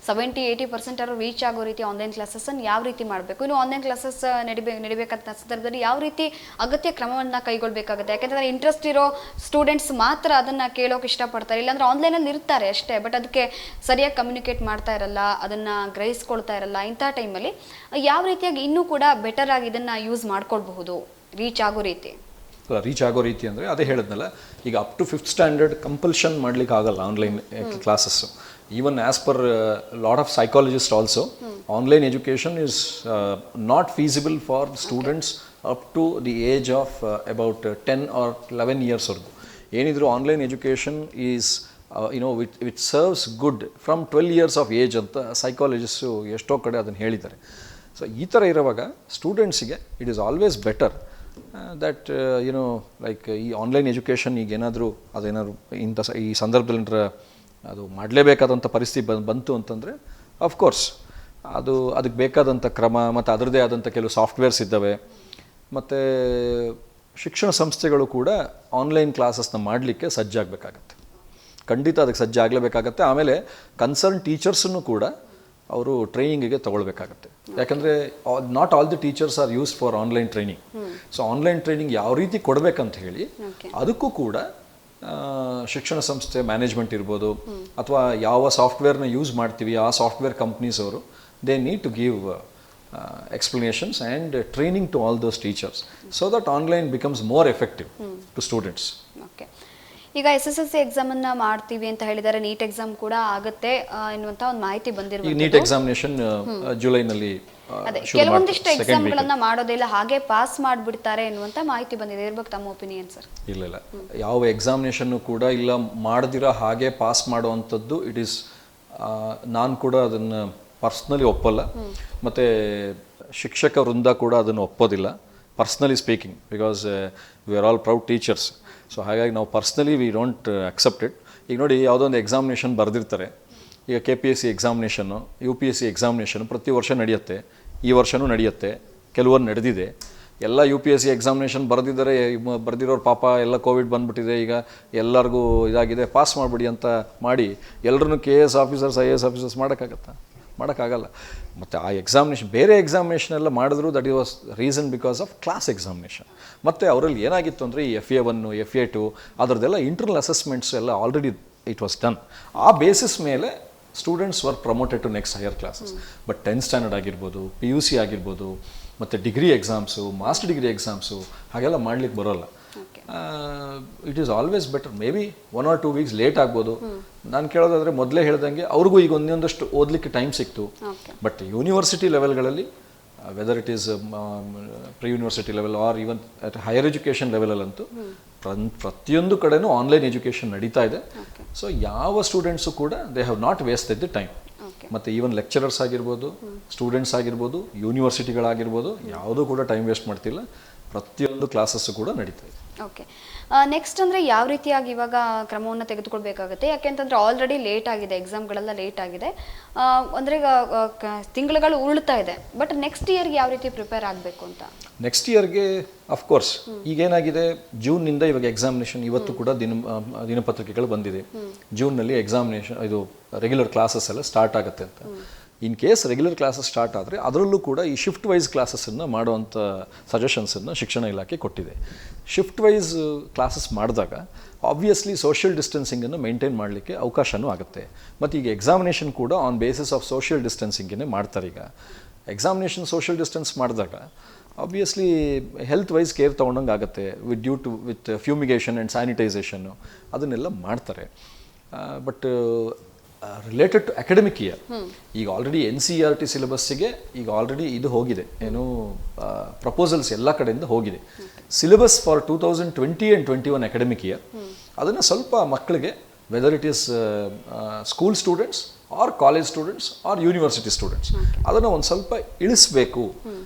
70-80% ಅವರು ರೀಚ್ ಆಗೋ ರೀತಿ ಆನ್ಲೈನ್ ಕ್ಲಾಸಸ್ಸನ್ನು ಯಾವ ರೀತಿ ಮಾಡಬೇಕು? ಇನ್ನು ಆನ್ಲೈನ್ ಕ್ಲಾಸಸ್ ನಡಿಬೇಕಂತ ಸಂದರ್ಭದಲ್ಲಿ ಯಾವ ರೀತಿ ಅಗತ್ಯ ಕ್ರಮವನ್ನು ಕೈಗೊಳ್ಳಬೇಕಾಗುತ್ತೆ? ಯಾಕೆಂದರೆ ಇಂಟ್ರೆಸ್ಟ್ ಇರೋ ಸ್ಟೂಡೆಂಟ್ಸ್ ಮಾತ್ರ ಅದನ್ನು ಕೇಳೋಕೆ ಇಷ್ಟಪಡ್ತಾರೆ, ಇಲ್ಲಾಂದ್ರೆ ಆನ್ಲೈನಲ್ಲಿ ಇರ್ತಾರೆ ಅಷ್ಟೇ, ಬಟ್ ಅದಕ್ಕೆ ಸರಿಯಾಗಿ ಕಮ್ಯುನಿಕೇಟ್ ಮಾಡ್ತಾ ಇರಲ್ಲ, ಅದನ್ನು ಗ್ರಹಿಸ್ಕೊಳ್ತಾ ಇರಲ್ಲ. ಇಂಥ ಟೈಮಲ್ಲಿ ಯಾವ ರೀತಿಯಾಗಿ ಇನ್ನೂ ಕೂಡ ಬೆಟರ್ ಆಗಿ ಇದನ್ನು ಯೂಸ್ ಮಾಡ್ಕೊಳ್ಬಹುದು, ರೀಚ್ ಆಗೋ ರೀತಿ? ರೀಚ್ ಆಗೋ ರೀತಿ ಅಂದರೆ ಅದೇ ಹೇಳಿದ್ನಲ್ಲ, ಈಗ up to 5th standard compulsion ಮಾಡಲಿಕ್ಕೆ ಆಗಲ್ಲ online classes. Even as per lot of psychologist also online education is not feasible for students up to the age of about 10 or 11 ಇಯರ್ಸ್ವರೆಗೂ ಏನಿದ್ರು online education is which serves good from 12 years of age ಅಂತ psychologist ಎಷ್ಟೋ ಕಡೆ ಅದನ್ನು ಹೇಳಿದ್ದಾರೆ. So ಈ ಥರ ಇರುವಾಗ ಸ್ಟೂಡೆಂಟ್ಸಿಗೆ it is always better that like ಈ ಆನ್ಲೈನ್ ಎಜುಕೇಷನ್ ಈಗ ಏನಾದರೂ ಅದೇನಾದ್ರು ಈ ಸಂದರ್ಭದಲ್ಲಿ ಅದು ಮಾಡಲೇಬೇಕಾದಂಥ ಪರಿಸ್ಥಿತಿ ಬಂತು ಅಂತಂದರೆ ಅಫ್ಕೋರ್ಸ್ ಅದಕ್ಕೆ ಬೇಕಾದಂಥ ಕ್ರಮ ಮತ್ತು ಅದರದ್ದೇ ಆದಂಥ ಕೆಲವು ಸಾಫ್ಟ್ವೇರ್ಸ್ ಇದ್ದಾವೆ. ಮತ್ತು ಶಿಕ್ಷಣ ಸಂಸ್ಥೆಗಳು ಕೂಡ ಆನ್ಲೈನ್ ಕ್ಲಾಸಸ್ನ ಮಾಡಲಿಕ್ಕೆ ಸಜ್ಜಾಗಬೇಕಾಗತ್ತೆ, ಖಂಡಿತ ಅದಕ್ಕೆ ಸಜ್ಜಾಗಲೇಬೇಕಾಗತ್ತೆ. ಆಮೇಲೆ ಕನ್ಸರ್ನ್ ಟೀಚರ್ಸನ್ನು ಕೂಡ ಅವರು ಟ್ರೈನಿಂಗಿಗೆ ತೊಗೊಳ್ಬೇಕಾಗತ್ತೆ. ಯಾಕಂದರೆ not all the teachers are used for online training. So online training ಯಾವ ರೀತಿ ಕೊಡಬೇಕಂತ ಹೇಳಿ ಅದಕ್ಕೂ ಕೂಡ ಶಿಕ್ಷಣ ಸಂಸ್ಥೆ ಮ್ಯಾನೇಜ್ಮೆಂಟ್ ಇರ್ಬೋದು ಅಥವಾ ಯಾವ ಸಾಫ್ಟ್ವೇರ್ನ ಯೂಸ್ ಮಾಡ್ತೀವಿ ಆ ಸಾಫ್ಟ್ವೇರ್ ಕಂಪ್ನೀಸ್ ಅವರು they need to give explanations and training to all those teachers so that online becomes more effective to students. Okay. ಈಗ SSLC ಎಕ್ಸಾಮನ್ನು ಮಾಡ್ತೀವಿ ಅಂತ ಹೇಳಿದರೆ ನೀಟ್ ಎಕ್ಸಾಮ್ ಕೂಡ ಆಗುತ್ತೆ ಎನ್ನುವಂಥ ಒಂದು ಮಾಹಿತಿ ಬಂದಿರಬಹುದು. ಈ ನೀಟ್ ಎಕ್ಸಾಮಿನೇಷನ್ ಜುಲೈನಲ್ಲಿ ಕೆಲವೊಂದಿಷ್ಟು ಎಕ್ಸಾಮ್ಗಳನ್ನು ಮಾಡೋದಿಲ್ಲ, ಹಾಗೆ ಪಾಸ್ ಮಾಡಿಬಿಡ್ತಾರೆ ಎನ್ನುವಂಥ ಮಾಹಿತಿ ಬಂದಿದೆ. ಇರ್ಬೇಕು ತಮ್ಮ ಒಪಿನಿಯನ್ ಸರ್? ಇಲ್ಲ, ಯಾವ ಎಕ್ಸಾಮಿನೇಷನ್ನು ಕೂಡ ಇಲ್ಲ ಮಾಡದಿರೋ ಹಾಗೆ ಪಾಸ್ ಮಾಡುವಂಥದ್ದು ಇಟ್ ಈಸ್ ನಾನು ಕೂಡ ಅದನ್ನು ಪರ್ಸ್ನಲಿ ಒಪ್ಪಲ್ಲ, ಮತ್ತು ಶಿಕ್ಷಕ ವೃಂದ ಕೂಡ ಅದನ್ನು ಒಪ್ಪೋದಿಲ್ಲ personally speaking, because we are all proud teachers. So ಹಾಗಾಗಿ ನಾವು personally we don't accept it. ಈಗ ನೋಡಿ ಯಾವುದೋ ಒಂದು ಎಕ್ಸಾಮಿನೇಷನ್ ಬರೆದಿರ್ತಾರೆ, ಈಗ KPSC ಎಕ್ಸಾಮಿನೇಷನ್ನು UPSC ಎಕ್ಸಾಮಿನೇಷನ್ ಪ್ರತಿ ವರ್ಷ ನಡೆಯುತ್ತೆ, ಈ ವರ್ಷವೂ ನಡೆಯುತ್ತೆ, ಕೆಲವೊಂದು ನಡೆದಿದೆ. ಎಲ್ಲ UPSC ಎಕ್ಸಾಮಿನೇಷನ್ ಬರೆದಿರೋರು ಪಾಪ ಎಲ್ಲ ಕೋವಿಡ್ ಬಂದುಬಿಟ್ಟಿದೆ, ಈಗ ಎಲ್ಲರಿಗೂ ಇದಾಗಿದೆ, ಪಾಸ್ ಮಾಡಿಬಿಡಿ ಅಂತ ಮಾಡಿ ಎಲ್ಲರನ್ನೂ KS ಆಫೀಸರ್ಸ್ IAS ಆಫೀಸರ್ಸ್ ಮಾಡೋಕ್ಕಾಗಲ್ಲ. ಮತ್ತು ಆ ಎಕ್ಸಾಮಿನೇಷನ್ ಬೇರೆ ಎಕ್ಸಾಮಿನೇಷನ್ ಎಲ್ಲ ಮಾಡಿದ್ರು that was reason because of class examination. ಮತ್ತು ಅವರಲ್ಲಿ ಏನಾಗಿತ್ತು ಅಂದರೆ ಈ FA1 FA2 ಅದರದ್ದೆಲ್ಲ ಇಂಟರ್ನಲ್ ಅಸೆಸ್ಮೆಂಟ್ಸ್ ಎಲ್ಲ ಆಲ್ರೆಡಿ ಇಟ್ ವಾಸ್ ಡನ್. ಆ ಬೇಸಿಸ್ ಮೇಲೆ students were promoted to next higher classes. But 10th standard ಆಗಿರ್ಬೋದು, PUC ಆಗಿರ್ಬೋದು, ಮತ್ತು degree exams, master degree exams ಹಾಗೆಲ್ಲ ಮಾಡಲಿಕ್ಕೆ ಬರೋಲ್ಲ. It is always better, maybe 1 or 2 weeks late ಆಗ್ಬೋದು. ನಾನು ಕೇಳೋದಾದರೆ ಮೊದಲೇ ಹೇಳ್ದಂಗೆ ಅವ್ರಿಗೂ ಈಗ ಒಂದೊಂದಷ್ಟು ಓದಲಿಕ್ಕೆ ಟೈಮ್ ಸಿಕ್ತು. ಬಟ್ ಯೂನಿವರ್ಸಿಟಿ ಲೆವೆಲ್ಗಳಲ್ಲಿ whether it is pre university level or even at higher education ಲೆವೆಲಲ್ಲಂತೂ ಪ್ರತಿಯೊಂದು ಕಡೆನೂ ಆನ್ಲೈನ್ ಎಜುಕೇಷನ್ ನಡೀತಾ ಇದೆ. ಸೊ ಯಾವ ಸ್ಟೂಡೆಂಟ್ಸು ಕೂಡ they have not wasted the time. ಮತ್ತು ಈವನ್ ಲೆಕ್ಚರರ್ಸ್ ಆಗಿರ್ಬೋದು, ಸ್ಟೂಡೆಂಟ್ಸ್ ಆಗಿರ್ಬೋದು, ಯೂನಿವರ್ಸಿಟಿಗಳಾಗಿರ್ಬೋದು, ಯಾವುದೂ ಕೂಡ ಟೈಮ್ ವೇಸ್ಟ್ ಮಾಡ್ತಿಲ್ಲ, ಪ್ರತಿಯೊಂದು ಕ್ಲಾಸಸ್ಸು ಕೂಡ ನಡೀತಾ ಇದೆ. ಓಕೆ, ನೆಕ್ಸ್ಟ್ ಅಂದರೆ ಯಾವ ರೀತಿಯಾಗಿ ಇವಾಗ ಕ್ರಮವನ್ನು ತೆಗೆದುಕೊಳ್ಬೇಕಾಗುತ್ತೆ? ಯಾಕೆಂತಂದರೆ ಆಲ್ರೆಡಿ ಲೇಟ್ ಆಗಿದೆ, ಎಕ್ಸಾಮ್ಗಳೆಲ್ಲ ಲೇಟ್ ಆಗಿದೆ, ಅಂದರೆ ಈಗ ತಿಂಗಳುಗಳು ಉರುಳ್ತಾ ಇದೆ. ಬಟ್ ನೆಕ್ಸ್ಟ್ ಇಯರ್ಗೆ ಯಾವ ರೀತಿ ಪ್ರಿಪೇರ್ ಆಗಬೇಕು ಅಂತ? ನೆಕ್ಸ್ಟ್ ಇಯರ್ಗೆ ಅಫ್ಕೋರ್ಸ್ ಈಗೇನಾಗಿದೆ, ಜೂನ್ನಿಂದ ಇವಾಗ ಎಕ್ಸಾಮಿನೇಷನ್, ಇವತ್ತು ಕೂಡ ದಿನಪತ್ರಿಕೆಗಳು ಬಂದಿದೆ, ಜೂನ್ನಲ್ಲಿ ಎಕ್ಸಾಮಿನೇಷನ್ ಇದು ರೆಗ್ಯುಲರ್ ಕ್ಲಾಸಸ್ ಎಲ್ಲ ಸ್ಟಾರ್ಟ್ ಆಗುತ್ತೆ ಅಂತ. In case regular classes start ಆದರೆ ಅದರಲ್ಲೂ ಕೂಡ ಈ ಶಿಫ್ಟ್ ವೈಸ್ ಕ್ಲಾಸಸ್ಸನ್ನು ಮಾಡುವಂಥ ಸಜೆಷನ್ಸನ್ನು ಶಿಕ್ಷಣ ಇಲಾಖೆ ಕೊಟ್ಟಿದೆ. ಶಿಫ್ಟ್ ವೈಸ್ ಕ್ಲಾಸಸ್ ಮಾಡಿದಾಗ ಆಬ್ವಿಯಸ್ಲಿ ಸೋಷಿಯಲ್ ಡಿಸ್ಟೆನ್ಸಿಂಗನ್ನು ಮೇಂಟೈನ್ ಮಾಡಲಿಕ್ಕೆ ಅವಕಾಶವೂ ಆಗುತ್ತೆ. ಮತ್ತು ಈಗ ಎಕ್ಸಾಮಿನೇಷನ್ ಕೂಡ ಆನ್ ಬೇಸಿಸ್ ಆಫ್ ಸೋಷಿಯಲ್ ಡಿಸ್ಟೆನ್ಸಿಂಗೇ ಮಾಡ್ತಾರೆ. ಈಗ ಎಕ್ಸಾಮಿನೇಷನ್ ಸೋಷಿಯಲ್ ಡಿಸ್ಟೆನ್ಸ್ ಮಾಡಿದಾಗ ಆಬ್ವಿಯಸ್ಲಿ ಹೆಲ್ತ್ ವೈಸ್ ಕೇರ್ ತೊಗೊಂಡಂಗೆ ಆಗುತ್ತೆ, ವಿತ್ ಫ್ಯೂಮಿಗೇಷನ್ ಆ್ಯಂಡ್ ಸ್ಯಾನಿಟೈಸೇಷನ್ನು ಅದನ್ನೆಲ್ಲ ಮಾಡ್ತಾರೆ. But related to academic year ಈಗ ಆಲ್ರೆಡಿ NCERT ಸಿಲೆಬಸ್ಸಿಗೆ ಈಗ ಆಲ್ರೆಡಿ ಇದು ಹೋಗಿದೆ, ಏನು ಪ್ರಪೋಸಲ್ಸ್ ಎಲ್ಲ ಕಡೆಯಿಂದ ಹೋಗಿದೆ. Syllabus for 2020 and 21 academic year ಅದನ್ನು ಸ್ವಲ್ಪ ಮಕ್ಕಳಿಗೆ weather it is school students R college students R university students ಅದನ್ನು ಒಂದು ಸ್ವಲ್ಪ ಇಳಿಸ್ಬೇಕು.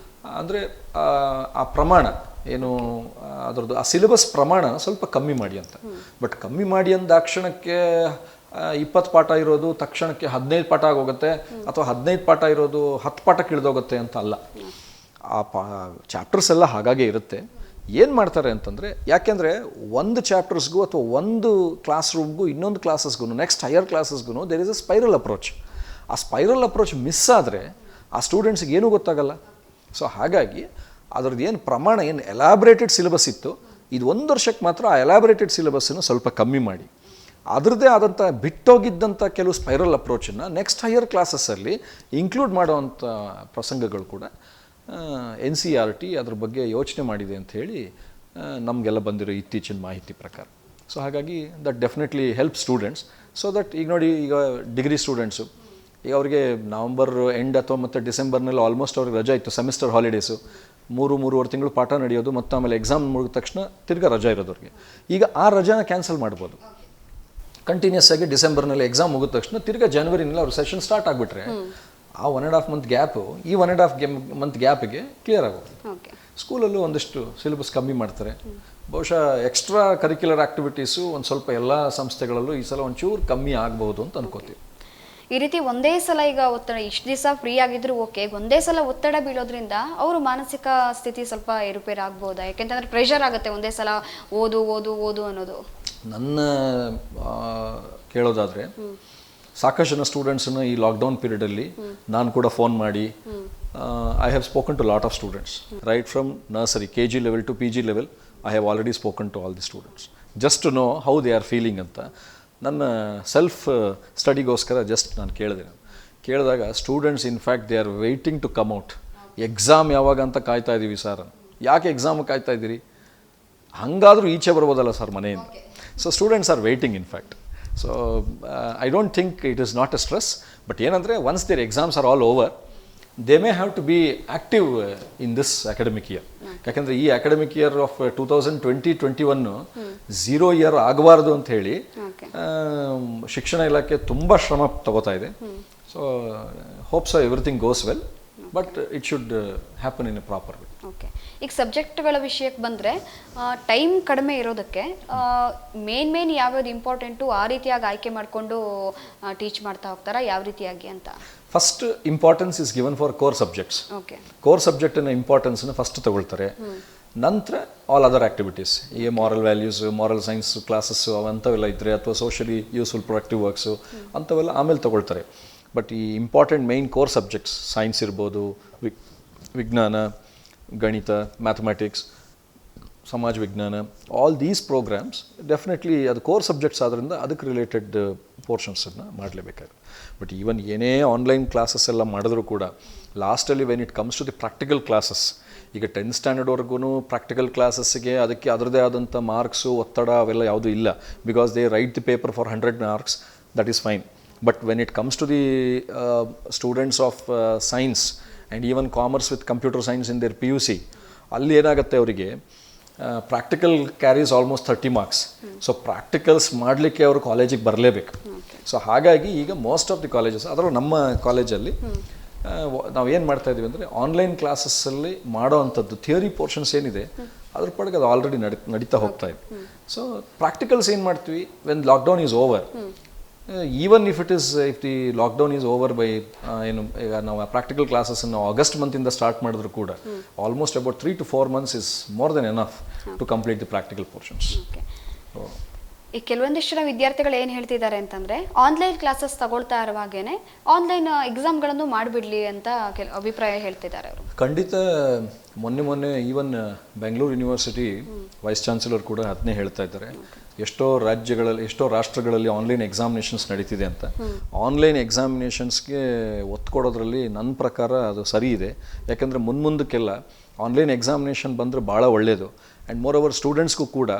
ಅಂದರೆ ಆ ಪ್ರಮಾಣ ಏನು ಅದರದ್ದು ಆ ಸಿಲೆಬಸ್ ಪ್ರಮಾಣ ಸ್ವಲ್ಪ ಕಮ್ಮಿ ಮಾಡಿ ಅಂತ. ಬಟ್ ಕಮ್ಮಿ ಮಾಡಿ ಅಂದಾಕ್ಷಣಕ್ಕೆ 20 ಪಾಠ ಇರೋದು ತಕ್ಷಣಕ್ಕೆ 15 ಪಾಠ ಆಗೋಗುತ್ತೆ, ಅಥವಾ 15 ಪಾಠ ಇರೋದು 10 ಪಾಠಕ್ಕೆ ಇಳಿದೋಗುತ್ತೆ ಅಂತ ಅಲ್ಲ. ಆ ಚಾಪ್ಟರ್ಸ್ ಎಲ್ಲ ಹಾಗಾಗೆ ಇರುತ್ತೆ. ಏನು ಮಾಡ್ತಾರೆ ಅಂತಂದರೆ, ಯಾಕೆಂದರೆ ಒಂದು ಚಾಪ್ಟರ್ಸ್ಗೂ ಅಥವಾ ಒಂದು ಕ್ಲಾಸ್ ರೂಮ್ಗೂ ಇನ್ನೊಂದು ಕ್ಲಾಸಸ್ಗೂ ನೆಕ್ಸ್ಟ್ ಹೈಯರ್ ಕ್ಲಾಸಸ್ಗೂ there is a spiral approach. ಆ ಸ್ಪೈರಲ್ ಅಪ್ರೋಚ್ ಮಿಸ್ ಆದರೆ ಆ ಸ್ಟೂಡೆಂಟ್ಸ್ಗೆ ಏನೂ ಗೊತ್ತಾಗಲ್ಲ. ಸೊ ಹಾಗಾಗಿ ಅದ್ರದ್ದು ಏನು ಪ್ರಮಾಣ, ಏನು ಎಲಾಬ್ರೇಟೆಡ್ ಸಿಲೆಬಸ್ ಇತ್ತು, ಇದು 1 ವರ್ಷಕ್ಕೆ ಮಾತ್ರ ಆ ಎಲಾಬ್ರೇಟೆಡ್ ಸಿಲೆಬಸ್ಸನ್ನು ಸ್ವಲ್ಪ ಕಮ್ಮಿ ಮಾಡಿ ಅದರದ್ದೇ ಆದಂಥ ಬಿಟ್ಟೋಗಿದ್ದಂಥ ಕೆಲವು ಸ್ಪೈರಲ್ ಅಪ್ರೋಚನ್ನು ನೆಕ್ಸ್ಟ್ ಹೈಯರ್ ಕ್ಲಾಸಸ್ಸಲ್ಲಿ ಇನ್ಕ್ಲೂಡ್ ಮಾಡುವಂಥ ಪ್ರಸಂಗಗಳು ಕೂಡ NCERT ಅದ್ರ ಬಗ್ಗೆ ಯೋಚನೆ ಮಾಡಿದೆ ಅಂತ ಹೇಳಿ ನಮಗೆಲ್ಲ ಬಂದಿರೋ ಇತ್ತೀಚಿನ ಮಾಹಿತಿ ಪ್ರಕಾರ. ಸೊ ಹಾಗಾಗಿ that definitely help students. So that ಈಗ ನೋಡಿ, ಈಗ ಡಿಗ್ರಿ ಸ್ಟೂಡೆಂಟ್ಸು ಈಗ ಅವರಿಗೆ ನವಂಬರ್ ಎಂಡ್ ಅಥವಾ ಮತ್ತು ಡಿಸೆಂಬರ್ನಲ್ಲಿ ಆಲ್ಮೋಸ್ಟ್ ಅವ್ರಿಗೆ ರಜೆ ಇತ್ತು, ಸೆಮಿಸ್ಟರ್ ಹಾಲಿಡೇಸು. ಮೂರುವರೆ ತಿಂಗಳು ಪಾಠ ನಡೆಯೋದು, ಮತ್ತು ಆಮೇಲೆ ಎಕ್ಸಾಮ್ ಮುಗಿದ ತಕ್ಷಣ ತಿರ್ಗಾ ರಜಾ ಇರೋದು ಅವ್ರಿಗೆ. ಈಗ ಆ ರಜಾನ ಕ್ಯಾನ್ಸಲ್ ಮಾಡ್ಬೋದು. ಕಂಟಿನ್ಯೂಸ್ ಆಗಿ ಡಿಸೆಂಬರ್ನಲ್ಲಿ ಎಕ್ಸಾಮ್ ಮುಗಿದ ತಕ್ಷಣ ತಿರ್ಗಾ ಜನವರಿನಲ್ಲಿ ಅವ್ರ ಸೆಷನ್ ಸ್ಟಾರ್ಟ್ ಆಗಿಬಿಟ್ರೆ ಆ 1.5 ಮಂತ್ ಗ್ಯಾಪು ಈ 1.5 ಮಂತ್ ಗ್ಯಾಪಿಗೆ ಕ್ಲಿಯರ್ ಆಗೋದು. ಸ್ಕೂಲಲ್ಲೂ ಒಂದಿಷ್ಟು ಸಿಲೆಬಸ್ ಕಮ್ಮಿ ಮಾಡ್ತಾರೆ. ಬಹುಶಃ ಎಕ್ಸ್ಟ್ರಾ ಕರಿಕ್ಯುಲರ್ ಆ್ಯಕ್ಟಿವಿಟೀಸು ಒಂದು ಸ್ವಲ್ಪ ಎಲ್ಲ ಸಂಸ್ಥೆಗಳಲ್ಲೂ ಈ ಸಲ ಒಂಚೂರು ಕಮ್ಮಿ ಆಗ್ಬೋದು ಅಂತ ಅನ್ಕೋತೀವಿ. ಈ ರೀತಿ ಒಂದೇ ಸಲ ಈಗ ಒತ್ತಡ, ಇಷ್ಟು ದಿವಸ ಫ್ರೀ ಆಗಿದ್ರು ಓಕೆ, ಒಂದೇ ಸಲ ಒತ್ತಡ ಬೀಳೋದ್ರಿಂದ ಅವರು ಮಾನಸಿಕ ಸ್ಥಿತಿ ಸ್ವಲ್ಪ ಏರುಪೇರು ಆಗ್ಬೋದಾ? ಯಾಕೆಂತಂದ್ರೆ ಪ್ರೆಷರ್ ಆಗುತ್ತೆ ಒಂದೇ ಸಲ ಓದು ಓದು ಓದು ಅನ್ನೋದು. ನನ್ನ ಕೇಳೋದಾದರೆ ಸಾಕಷ್ಟು ಜನ ಸ್ಟೂಡೆಂಟ್ಸನ್ನು ಈ ಲಾಕ್ಡೌನ್ ಪೀರಿಯಡಲ್ಲಿ ನಾನು ಕೂಡ ಫೋನ್ ಮಾಡಿ I have spoken to lot of students right from nursery KG level to PG level. I have already spoken to all the students just to know how they are feeling ಅಂತ. ನನ್ನ self ಸ್ಟಡಿಗೋಸ್ಕರ just ನಾನು ಕೇಳಿದಾಗ students in fact they are waiting to come out. Exam ಯಾವಾಗ ಅಂತ ಕಾಯ್ತಾ ಇದ್ದೀವಿ sir. ಯಾಕೆ ಎಕ್ಸಾಮ್ ಕಾಯ್ತಾ ಇದ್ದೀರಿ? ಹಾಗಾದರೂ ಈಚೆ ಬರ್ಬೋದಲ್ಲ ಸರ್ ಮನೆಯಿಂದ. So students are waiting in fact. So I don't think it is not a stress. But ಏನಂದರೆ once their exams are all over they may have to be active in this academic year. ಯಾಕೆಂದರೆ ಈ academic year of 2020-21 0 year ಆಗಬಾರ್ದು ಅಂತ ಹೇಳಿ ಶಿಕ್ಷಣ ಇಲಾಖೆ ತುಂಬ ಶ್ರಮ ತಗೋತಾ ಇದೆ. So hopes everything goes well, but it should happen in a proper way. Okay, ಈಗ ಸಬ್ಜೆಕ್ಟ್ಗಳ ವಿಷಯಕ್ಕೆ ಬಂದರೆ ಟೈಮ್ ಕಡಿಮೆ ಇರೋದಕ್ಕೆ ಮೇನ್ ಯಾವ್ಯಾವ್ದು ಇಂಪಾರ್ಟೆಂಟು ಆ ರೀತಿಯಾಗಿ ಆಯ್ಕೆ ಮಾಡಿಕೊಂಡು ಟೀಚ್ ಮಾಡ್ತಾ ಹೋಗ್ತಾರಾ, ಯಾವ ರೀತಿಯಾಗಿ ಅಂತ? First importance is given for core subjects. Okay, core ಸಬ್ಜೆಕ್ಟಿನ ಇಂಪಾರ್ಟೆನ್ಸ್ನ ಫಸ್ಟ್ ತಗೊಳ್ತಾರೆ. ನಂತರ ಆಲ್ ಅದರ್ ಆ್ಯಕ್ಟಿವಿಟೀಸ್, ಈ moral values, moral science classes ಅವಂಥವೆಲ್ಲ ಇದ್ದರೆ, ಅಥವಾ ಸೋಷಲಿ ಯೂಸ್ಫುಲ್ ಪ್ರೊಡಕ್ಟಿವ್ ವರ್ಕ್ಸು ಅಂಥವೆಲ್ಲ ಆಮೇಲೆ ತಗೊಳ್ತಾರೆ. ಬಟ್ ಈ important main core subjects science ಇರ್ಬೋದು, ವಿಜ್ಞಾನ, ಗಣಿತ, ಮ್ಯಾಥಮೆಟಿಕ್ಸ್, ಸಮಾಜ ವಿಜ್ಞಾನ, ಆಲ್ ದೀಸ್ ಪ್ರೋಗ್ರಾಮ್ಸ್ ಡೆಫಿನೆಟ್ಲಿ ಅದು ಕೋರ್ ಸಬ್ಜೆಕ್ಟ್ಸ್ ಆದ್ದರಿಂದ ಅದಕ್ಕೆ ರಿಲೇಟೆಡ್ ಪೋರ್ಷನ್ಸನ್ನು ಮಾಡಲೇಬೇಕಾಗುತ್ತೆ. ಬಟ್ ಈವನ್ ಏನೇ ಆನ್ಲೈನ್ ಕ್ಲಾಸಸ್ ಎಲ್ಲ ಮಾಡಿದ್ರೂ ಕೂಡ ಲಾಸ್ಟಲ್ಲಿ when it comes to the practical classes, ಈಗ 10th ಸ್ಟ್ಯಾಂಡರ್ಡ್ವರೆಗೂ ಪ್ರಾಕ್ಟಿಕಲ್ ಕ್ಲಾಸಸ್ಗೆ ಅದಕ್ಕೆ ಅದರದೇ ಆದಂಥ ಮಾರ್ಕ್ಸು, ಒತ್ತಡ ಅವೆಲ್ಲ ಯಾವುದೂ ಇಲ್ಲ. Because they right the paper for 100 marks, that is fine. But when it comes to the students of science and even commerce with computer science in their PUC, ಅಲ್ಲಿ ಏನಾಗುತ್ತೆ ಅವರಿಗೆ practical carries almost 30 marks. So practicals ಮಾಡಲಿಕ್ಕೆ ಅವರು ಕಾಲೇಜಿಗೆ ಬರಲೇಬೇಕು. So ಹಾಗಾಗಿ ಈಗ most of the colleges, ಅದರಲ್ಲೂ ನಮ್ಮ ಕಾಲೇಜಲ್ಲಿ ನಾವು ಏನು ಮಾಡ್ತಾ ಇದ್ದೀವಿ ಅಂದರೆ ಆನ್ಲೈನ್ ಕ್ಲಾಸಸ್ಸಲ್ಲಿ ಮಾಡೋ ಅಂಥದ್ದು ಥಿಯರಿ ಪೋರ್ಷನ್ಸ್ ಏನಿದೆ ಅದ್ರ ಪಡೆಗೆ ಅದು ಆಲ್ರೆಡಿ ನಡೀತಾ ಹೋಗ್ತಾ ಇದೆ. ಸೊ ಪ್ರಾಕ್ಟಿಕಲ್ಸ್ ಏನು ಮಾಡ್ತೀವಿ when lockdown is over, even if the lockdown is over by ಏನು ಈಗ ನಾವು ಪ್ರಾಕ್ಟಿಕಲ್ ಕ್ಲಾಸಸ್ಸನ್ನು ಆಗಸ್ಟ್ ಮಂತಿಂದ ಸ್ಟಾರ್ಟ್ ಮಾಡಿದ್ರು ಕೂಡ almost about 3 to 4 months is more than enough to complete the practical portions. ಈ ಕೆಲವೊಂದಿಷ್ಟು ಜನ ವಿದ್ಯಾರ್ಥಿಗಳು ಏನು ಹೇಳ್ತಿದ್ದಾರೆ ಅಂತಂದರೆ ಆನ್ಲೈನ್ ಕ್ಲಾಸಸ್ ತಗೊಳ್ತಾ ಇರುವಾಗೇನೆ ಆನ್ಲೈನ್ ಎಕ್ಸಾಮ್ಗಳನ್ನು ಮಾಡಿಬಿಡ್ಲಿ ಅಂತ ಅಭಿಪ್ರಾಯ ಹೇಳ್ತಿದ್ದಾರೆ ಅವರು. ಖಂಡಿತ ಮೊನ್ನೆ even Bengaluru university vice chancellor ಕೂಡ ಅದನ್ನೇ ಹೇಳ್ತಾ ಇದ್ದಾರೆ. ಎಷ್ಟೋ ರಾಷ್ಟ್ರಗಳಲ್ಲಿ ಆನ್ಲೈನ್ ಎಕ್ಸಾಮಿನೇಷನ್ಸ್ ನಡೀತಿದೆ ಅಂತ. ಆನ್ಲೈನ್ ಎಕ್ಸಾಮಿನೇಷನ್ಸ್ಗೆ ಒತ್ತು ಕೊಡೋದ್ರಲ್ಲಿ ನನ್ನ ಪ್ರಕಾರ ಅದು ಸರಿ ಇದೆ. ಯಾಕೆಂದರೆ ಮುಂದಕ್ಕೆಲ್ಲ ಆನ್ಲೈನ್ ಎಕ್ಸಾಮಿನೇಷನ್ ಬಂದರೆ ಭಾಳ ಒಳ್ಳೆಯದು. ಆ್ಯಂಡ್ ಮೋರ್ ಓವರ್ ಸ್ಟೂಡೆಂಟ್ಸ್ಗೂ ಕೂಡ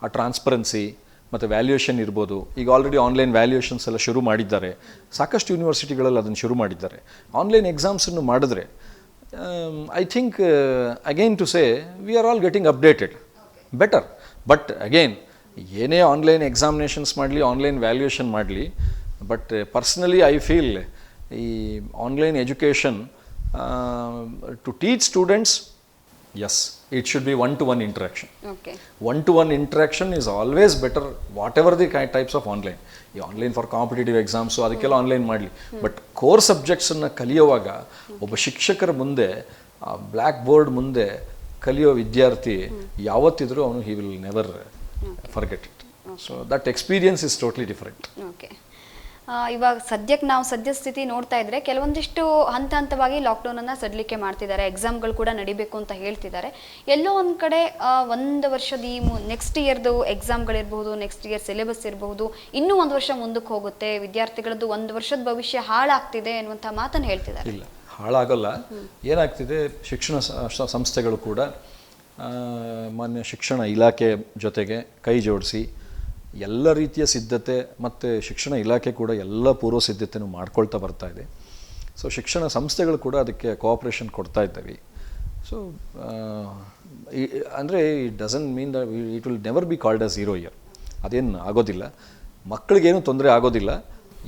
ಆ ಟ್ರಾನ್ಸ್ಪರೆನ್ಸಿ ಮತ್ತು ವ್ಯಾಲ್ಯೂಯೇಷನ್ ಇರ್ಬೋದು. ಈಗ ಆಲ್ರೆಡಿ ಆನ್ಲೈನ್ ವ್ಯಾಲ್ಯೂಯೇಷನ್ಸ್ ಎಲ್ಲ ಶುರು ಮಾಡಿದ್ದಾರೆ, ಸಾಕಷ್ಟು ಯೂನಿವರ್ಸಿಟಿಗಳಲ್ಲಿ ಅದನ್ನು ಶುರು ಮಾಡಿದ್ದಾರೆ. ಆನ್ಲೈನ್ ಎಕ್ಸಾಮ್ಸನ್ನು ಮಾಡಿದ್ರೆ I think again to say we are all getting updated better. But again ಏನೇ ಆನ್ಲೈನ್ ಎಕ್ಸಾಮಿನೇಷನ್ಸ್ ಮಾಡಲಿ, ಆನ್ಲೈನ್ ವ್ಯಾಲ್ಯೂಯೇಷನ್ ಮಾಡಲಿ, ಬಟ್ ಪರ್ಸ್ನಲಿ ಐ ಫೀಲ್ ಈ online education to teach students, yes, it should be one-to-one interaction. Okay. One-to-one interaction is always better, whatever the types of online. ಈ online for competitive exams ಅದಕ್ಕೆಲ್ಲ online ಮಾಡಲಿ. But core ಸಬ್ಜೆಕ್ಟ್ಸನ್ನು ಕಲಿಯುವಾಗ ಒಬ್ಬ ಶಿಕ್ಷಕರ ಮುಂದೆ, black board ಮುಂದೆ ಕಲಿಯೋ ವಿದ್ಯಾರ್ಥಿ ಯಾವತ್ತಿದ್ರೂ ಅವನು he will never forget it. So that experience is totally different. Okay, ಇವಾಗ ಸದ್ಯಕ್ಕೆ ನಾವು ಸದ್ಯಸ್ಥಿತಿ ನೋಡ್ತಾ ಇದ್ರೆ ಕೆಲವೊಂದಿಷ್ಟು ಹಂತವಾಗಿ ಲಾಕ್ಡೌನನ್ನು ಸಡಿಲಿಕೆ ಮಾಡ್ತಿದ್ದಾರೆ. ಎಕ್ಸಾಮ್ಗಳು ಕೂಡ ನಡಿಬೇಕು ಅಂತ ಹೇಳ್ತಿದ್ದಾರೆ. ಎಲ್ಲೋ ಒಂದು ಕಡೆ ಒಂದು ವರ್ಷದ ಈ ನೆಕ್ಸ್ಟ್ ಇಯರ್ದು ಎಕ್ಸಾಮ್ಗಳಿರ್ಬೋದು, ನೆಕ್ಸ್ಟ್ ಇಯರ್ ಸಿಲೆಬಸ್ ಇರಬಹುದು, ಇನ್ನೂ ಒಂದು ವರ್ಷ ಮುಂದಕ್ಕೆ ಹೋಗುತ್ತೆ, ವಿದ್ಯಾರ್ಥಿಗಳದ್ದು ಒಂದು ವರ್ಷದ ಭವಿಷ್ಯ ಹಾಳಾಗ್ತಿದೆ ಅನ್ನುವಂಥ ಮಾತನ್ನು ಹೇಳ್ತಿದ್ದಾರೆ. ಇಲ್ಲ, ಹಾಳಾಗಲ್ಲ. ಏನಾಗ್ತಿದೆ, ಶಿಕ್ಷಣ ಸಂಸ್ಥೆಗಳು ಕೂಡ ಮಾನ್ಯ ಶಿಕ್ಷಣ ಇಲಾಖೆ ಜೊತೆಗೆ ಕೈ ಜೋಡಿಸಿ ಎಲ್ಲ ರೀತಿಯ ಸಿದ್ಧತೆ, ಮತ್ತು ಶಿಕ್ಷಣ ಇಲಾಖೆ ಕೂಡ ಎಲ್ಲ ಪೂರ್ವ ಸಿದ್ಧತೆಯೂ ಮಾಡ್ಕೊಳ್ತಾ ಬರ್ತಾ ಇದೆ. ಸೊ ಶಿಕ್ಷಣ ಸಂಸ್ಥೆಗಳು ಕೂಡ ಅದಕ್ಕೆ ಕೋಆಪ್ರೇಷನ್ ಕೊಡ್ತಾ ಇದ್ದಾವೆ. ಸೊ ಅಂದರೆ it doesn't mean that it will never be called as 0 year. ಅದೇನು ಆಗೋದಿಲ್ಲ, ಮಕ್ಕಳಿಗೇನು ತೊಂದರೆ ಆಗೋದಿಲ್ಲ.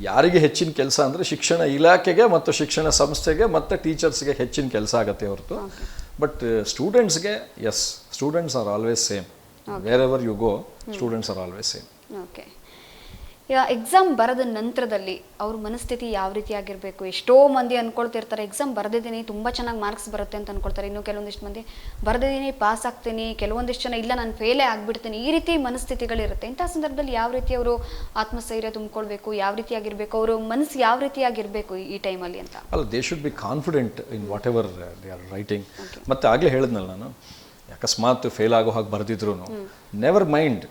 ಯಾರಿಗೆ ಹೆಚ್ಚಿನ ಕೆಲಸ ಅಂದರೆ ಶಿಕ್ಷಣ ಇಲಾಖೆಗೆ ಮತ್ತು ಶಿಕ್ಷಣ ಸಂಸ್ಥೆಗೆ ಮತ್ತು ಟೀಚರ್ಸ್ಗೆ ಹೆಚ್ಚಿನ ಕೆಲಸ ಆಗುತ್ತೆ ಹೊರತು. ಬಟ್ ಸ್ಟೂಡೆಂಟ್ಸ್ಗೆ yes, students are always same. Wherever you go, students are always same. Okay. ಈಗ ಎಕ್ಸಾಮ್ ಬರೆದ ನಂತರದಲ್ಲಿ ಅವ್ರ ಮನಸ್ಥಿತಿ ಯಾವ ರೀತಿ ಆಗಿರಬೇಕು? ಎಷ್ಟೋ ಮಂದಿ ಅನ್ಕೊಳ್ತಿರ್ತಾರೆ, ಎಕ್ಸಾಮ್ ಬರೆದಿದ್ದೀನಿ, ತುಂಬ ಚೆನ್ನಾಗಿ ಮಾರ್ಕ್ಸ್ ಬರುತ್ತೆ ಅಂತ ಅನ್ಕೊಳ್ತಾರೆ. ಇನ್ನು ಕೆಲವೊಂದಿಷ್ಟು ಮಂದಿ ಬರೆದಿದ್ದೀನಿ, ಪಾಸ್ ಆಗ್ತೀನಿ, ಕೆಲವೊಂದಿಷ್ಟು ಜನ ಇಲ್ಲ ನಾನು ಫೇಲೇ ಆಗಿಬಿಡ್ತೀನಿ, ಈ ರೀತಿ ಮನಸ್ಥಿತಿಗಳಿರುತ್ತೆ. ಇಂಥ ಸಂದರ್ಭದಲ್ಲಿ ಯಾವ ರೀತಿ ಅವರು ಆತ್ಮಸ್ಥೈರ್ಯ ತುಂಬಿಕೊಳ್ಬೇಕು, ಯಾವ ರೀತಿಯಾಗಿರಬೇಕು, ಅವರು ಮನಸ್ಸು ಯಾವ ರೀತಿಯಾಗಿರಬೇಕು ಈ ಟೈಮಲ್ಲಿ ಅಂತ? ಅಲ್ಲ, they should be confident in whatever they are writing. ಮತ್ತು ಆಗಲೇ ಹೇಳಿದ್ನಲ್ಲ ನಾನು, ಅಕಸ್ಮಾತ್ ಫೇಲ್ ಆಗೋ ಹಾಗೆ ಬರೆದಿದ್ರು never mind.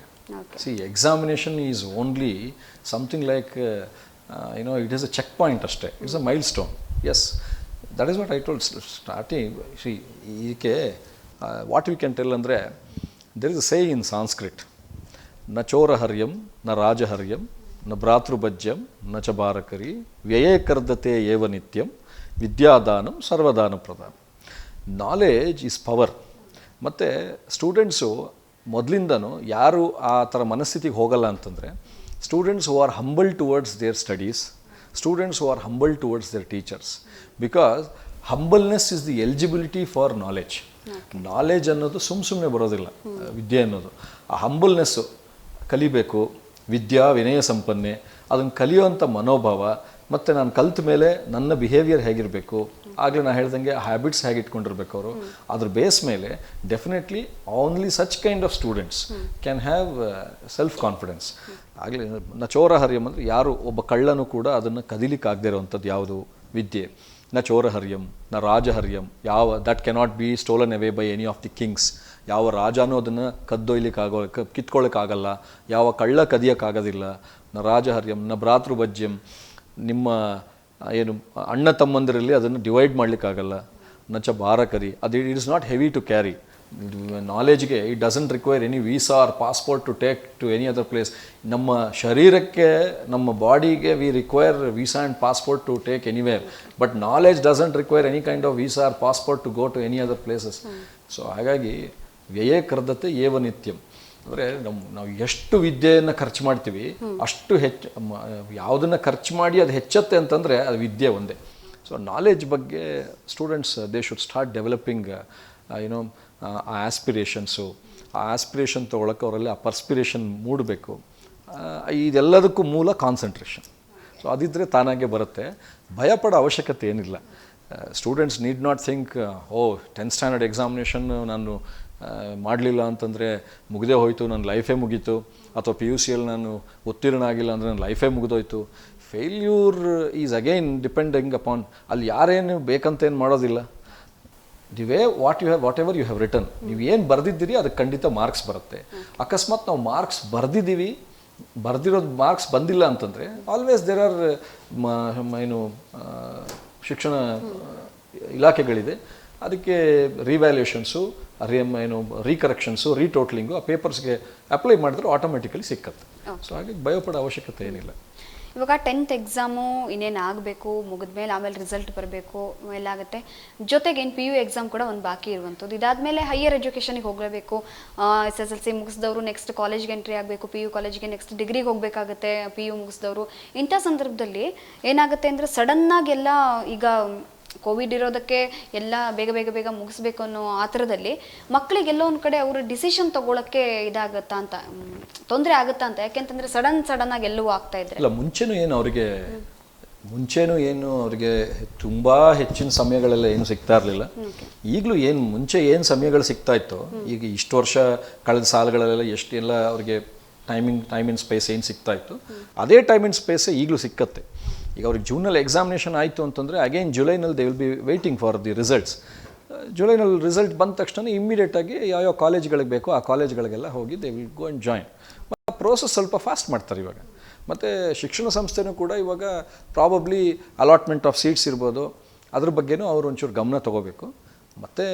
See, examination is only something like, it is a checkpoint ashte. It's a milestone. Yes, that is what I told starting. See, what we can tell andre, there is a saying in Sanskrit, na choraharyam, na rajaharyam, na bhratrubhajyam, na cha bharakari, vyaye kardate eva nityam, vidyadanam sarvadanam pradhanam. Knowledge is power. ಮತ್ತು students ಮೊದಲಿಂದನೂ ಯಾರು ಆ ಥರ ಮನಸ್ಥಿತಿಗೆ ಹೋಗಲ್ಲ ಅಂತಂದರೆ, students who are humble towards their studies, students who are humble towards their teachers. Because humbleness is the eligibility for knowledge. Knowledge ಅನ್ನೋದು ಸುಮ್ಮನೆ ಬರೋದಿಲ್ಲ, ವಿದ್ಯೆ ಅನ್ನೋದು. ಆ ಹಂಬಲ್ನೆಸ್ಸು ಕಲಿಬೇಕು, ವಿದ್ಯಾ ವಿನಯ ಸಂಪನ್ನೆ, ಅದನ್ನು ಕಲಿಯುವಂಥ ಮನೋಭಾವ, ಮತ್ತು ನಾನು ಕಲ್ತ ಮೇಲೆ ನನ್ನ ಬಿಹೇವಿಯರ್ ಹೇಗಿರಬೇಕು, ಆಗಲೇ ನಾನು ಹೇಳ್ದಂಗೆ ಹ್ಯಾಬಿಟ್ಸ್ ಹೇಗೆ ಇಟ್ಕೊಂಡಿರ್ಬೇಕು ಅವರು, ಅದ್ರ ಬೇಸ್ ಮೇಲೆ definitely only such kind of students can have self confidence. ಆಗಲೇ ನ ಚೋರಹರ್ಯಂ ಅಂದರೆ ಯಾರು ಒಬ್ಬ ಕಳ್ಳನೂ ಕೂಡ ಅದನ್ನು ಕದಿಲಿಕ್ಕೆ ಆಗದೇ ಇರೋವಂಥದ್ದು ಯಾವುದು ವಿದ್ಯೆ. ನ ಚೋರಹರ್ಯಂ ನ ರಾಜಹರ್ಯಂ, that cannot be stolen away by any of the kings. ಯಾವ ರಾಜನೂ ಅದನ್ನು ಕದ್ದೊಯ್ಲಿಕ್ಕಾಗೋ ಕಿತ್ಕೊಳ್ಳೋಕ್ಕಾಗಲ್ಲ, ಯಾವ ಕಳ್ಳ ಕದಿಯೋಕ್ಕಾಗೋದಿಲ್ಲ. ನ ರಾಜಹರ್ಯಂ ನ ಭ್ರಾತೃಭಜ್ಯಂ, ನಿಮ್ಮ ಏನು ಅಣ್ಣ ತಮ್ಮಂದಿರಲ್ಲಿ ಅದನ್ನು ಡಿವೈಡ್ ಮಾಡಲಿಕ್ಕಾಗಲ್ಲ. ನಚ ಭಾರಕರಿ, ಅದು it is not heavy to carry. ನಾಲೆಜ್ಗೆ it doesn't require any visa or passport to take to any other place. ನಮ್ಮ ಶರೀರಕ್ಕೆ, ನಮ್ಮ ಬಾಡಿಗೆ we require visa and passport to take anywhere, but knowledge doesn't require any kind of visa or passport to go to any other places. So ಹಾಗಾಗಿ ವ್ಯಯೇ ಕರ್ದತೆ ಏವ ನಿತ್ಯಂ ಅಂದರೆ ನಾವು ಎಷ್ಟು ವಿದ್ಯೆಯನ್ನು ಖರ್ಚು ಮಾಡ್ತೀವಿ ಅಷ್ಟು ಹೆಚ್ಚು, ಯಾವುದನ್ನು ಖರ್ಚು ಮಾಡಿ ಅದು ಹೆಚ್ಚತ್ತೆ ಅಂತಂದರೆ ಅದು ವಿದ್ಯೆ ಒಂದೇ. ಸೊ ನಾಲೆಜ್ ಬಗ್ಗೆ students they should start developing ಆ ಆಸ್ಪಿರೇಷನ್ಸು. ಆ ಆಸ್ಪಿರೇಷನ್ ತೊಗೊಳಕ್ಕೆ ಅವರಲ್ಲಿ ಆ ಪರ್ಸ್ಪಿರೇಷನ್ ಮೂಡಬೇಕು. ಇದೆಲ್ಲದಕ್ಕೂ ಮೂಲ ಕಾನ್ಸಂಟ್ರೇಷನ್. ಸೊ ಅದಿದ್ದರೆ ತಾನಾಗೆ ಬರುತ್ತೆ, ಭಯಪಡೋ ಅವಶ್ಯಕತೆ ಏನಿಲ್ಲ. Students need not think, 10th standard examination ನಾನು ಮಾಡಲಿಲ್ಲ ಅಂತಂದರೆ ಮುಗಿದೇ ಹೋಯಿತು, ನನ್ನ ಲೈಫೇ ಮುಗೀತು, ಅಥವಾ PUCಯಲ್ಲಿ ನಾನು ಉತ್ತೀರ್ಣ ಆಗಿಲ್ಲ ಅಂದರೆ ನನ್ನ ಲೈಫೇ ಮುಗಿದೋಯ್ತು. Failure is again depending upon, ಅಲ್ಲಿ ಯಾರೇನು ಬೇಕಂತ ಏನು ಮಾಡೋದಿಲ್ಲ. The way whatever you have return, ನೀವು ಏನು ಬರೆದಿದ್ದೀರಿ ಅದಕ್ಕೆ ಖಂಡಿತ ಮಾರ್ಕ್ಸ್ ಬರುತ್ತೆ. ಅಕಸ್ಮಾತ್ ನಾವು ಮಾರ್ಕ್ಸ್ ಬರೆದಿದ್ದೀವಿ, ಬರೆದಿರೋದು ಮಾರ್ಕ್ಸ್ ಬಂದಿಲ್ಲ ಅಂತಂದರೆ ಆಲ್ವೇಸ್ ದೇರ್ ಆರ್ ಶಿಕ್ಷಣ ಇಲಾಖೆಗಳಿದೆ, ಅದಕ್ಕೆ ರಿವ್ಯಾಲ್ಯೂಷನ್ಸು, ರೀಕರೆಕ್ಷನ್ಸು, ರೀಟೋಟ್ಲಿಂಗು ಆ ಪೇಪರ್ಸ್ಗೆ ಅಪ್ಲೈ ಮಾಡಿದ್ರೆ ಆಟೋಮೆಟಿಕಲಿ ಸಿಕ್ಕತ್ತೆ. ಸೊ ಹಾಗೆ ಭಯಪಡೋ ಅವಶ್ಯಕತೆ ಏನಿಲ್ಲ. ಇವಾಗ 10th ಎಕ್ಸಾಮು ಇನ್ನೇನು ಆಗಬೇಕು, ಮುಗಿದ್ಮೇಲೆ ಆಮೇಲೆ ರಿಸಲ್ಟ್ ಬರಬೇಕು ಎಲ್ಲ ಆಗುತ್ತೆ. ಜೊತೆಗೆ ಏನು PU ಎಕ್ಸಾಮ್ ಕೂಡ ಒಂದು ಬಾಕಿ ಇರುವಂಥದ್ದು. ಇದಾದಮೇಲೆ ಹೈಯರ್ ಎಜುಕೇಷನಿಗೆ ಹೋಗಲೇಬೇಕು. SSLC ಮುಗಿಸಿದವರು ನೆಕ್ಸ್ಟ್ ಕಾಲೇಜ್ಗೆ ಎಂಟ್ರಿ ಆಗಬೇಕು, PU ಕಾಲೇಜ್ಗೆ ನೆಕ್ಸ್ಟ್ ಡಿಗ್ರಿಗೆ ಹೋಗಬೇಕಾಗುತ್ತೆ PU ಮುಗಿಸಿದವರು. ಇಂಥ ಸಂದರ್ಭದಲ್ಲಿ ಏನಾಗುತ್ತೆ ಅಂದರೆ ಸಡನ್ನಾಗೆಲ್ಲ ಈಗ ಕೋವಿಡ್ ಇರೋದಕ್ಕೆ ಎಲ್ಲ ಬೇಗ ಮುಗಿಸ್ಬೇಕು ಅನ್ನೋ ಆ ಥರದಲ್ಲಿ ಮಕ್ಕಳಿಗೆಲ್ಲೋ ಒಂದು ಕಡೆ ಅವರು ಡಿಸಿಷನ್ ತೊಗೊಳಕ್ಕೆ ಇದಾಗತ್ತಾ ಅಂತ, ತೊಂದರೆ ಆಗುತ್ತಾ ಅಂತ. ಯಾಕೆಂತಂದರೆ ಸಡನ್ ಆಗಿ ಎಲ್ಲವೂ ಆಗ್ತಾ ಇದ್ರೆ. ಇಲ್ಲ, ಮುಂಚೆನೂ ಏನು ಅವರಿಗೆ ತುಂಬ ಹೆಚ್ಚಿನ ಸಮಯಗಳೆಲ್ಲ ಏನು ಸಿಗ್ತಾ ಇರಲಿಲ್ಲ. ಈಗಲೂ ಮುಂಚೆ ಏನು ಸಮಯಗಳು ಸಿಗ್ತಾ ಇತ್ತು, ಈಗ ಇಷ್ಟು ವರ್ಷ ಕಳೆದ ಸಾಲುಗಳಲ್ಲೆಲ್ಲ ಎಷ್ಟೆಲ್ಲ ಅವ್ರಿಗೆ ಟೈಮ್ ಇನ್ ಸ್ಪೇಸ್ ಏನು ಸಿಗ್ತಾ ಇತ್ತು, ಅದೇ ಟೈಮ್ ಇನ್ ಸ್ಪೇಸೇ ಈಗಲೂ ಸಿಕ್ಕತ್ತೆ. ಈಗ ಅವ್ರಿಗೆ ಜೂನಲ್ಲಿ ಎಕ್ಸಾಮಿನೇಷನ್ ಆಯಿತು ಅಂತಂದರೆ ಅಗೇನ್ ಜುಲೈನಲ್ಲಿ they will be waiting for the results. ಜುಲೈನಲ್ಲಿ ರಿಸಲ್ಟ್ ಬಂದ ತಕ್ಷಣ ಇಮ್ಮಿಡಿಯೇಟಾಗಿ ಯಾವ್ಯಾವ ಕಾಲೇಜ್ಗಳಿಗೆ ಬೇಕೋ ಆ ಕಾಲೇಜ್ಗಳಿಗೆಲ್ಲ ಹೋಗಿ they will go and join. Process ಸ್ವಲ್ಪ ಫಾಸ್ಟ್ ಮಾಡ್ತಾರೆ ಇವಾಗ. ಮತ್ತು ಶಿಕ್ಷಣ ಸಂಸ್ಥೆನೂ ಕೂಡ ಇವಾಗ ಪ್ರಾಬಬ್ಲಿ ಅಲಾಟ್ಮೆಂಟ್ ಆಫ್ ಸೀಟ್ಸ್ ಇರ್ಬೋದು, ಅದ್ರ ಬಗ್ಗೆನೂ ಅವರು ಒಂಚೂರು ಗಮನ ತೊಗೋಬೇಕು. ಮತ್ತು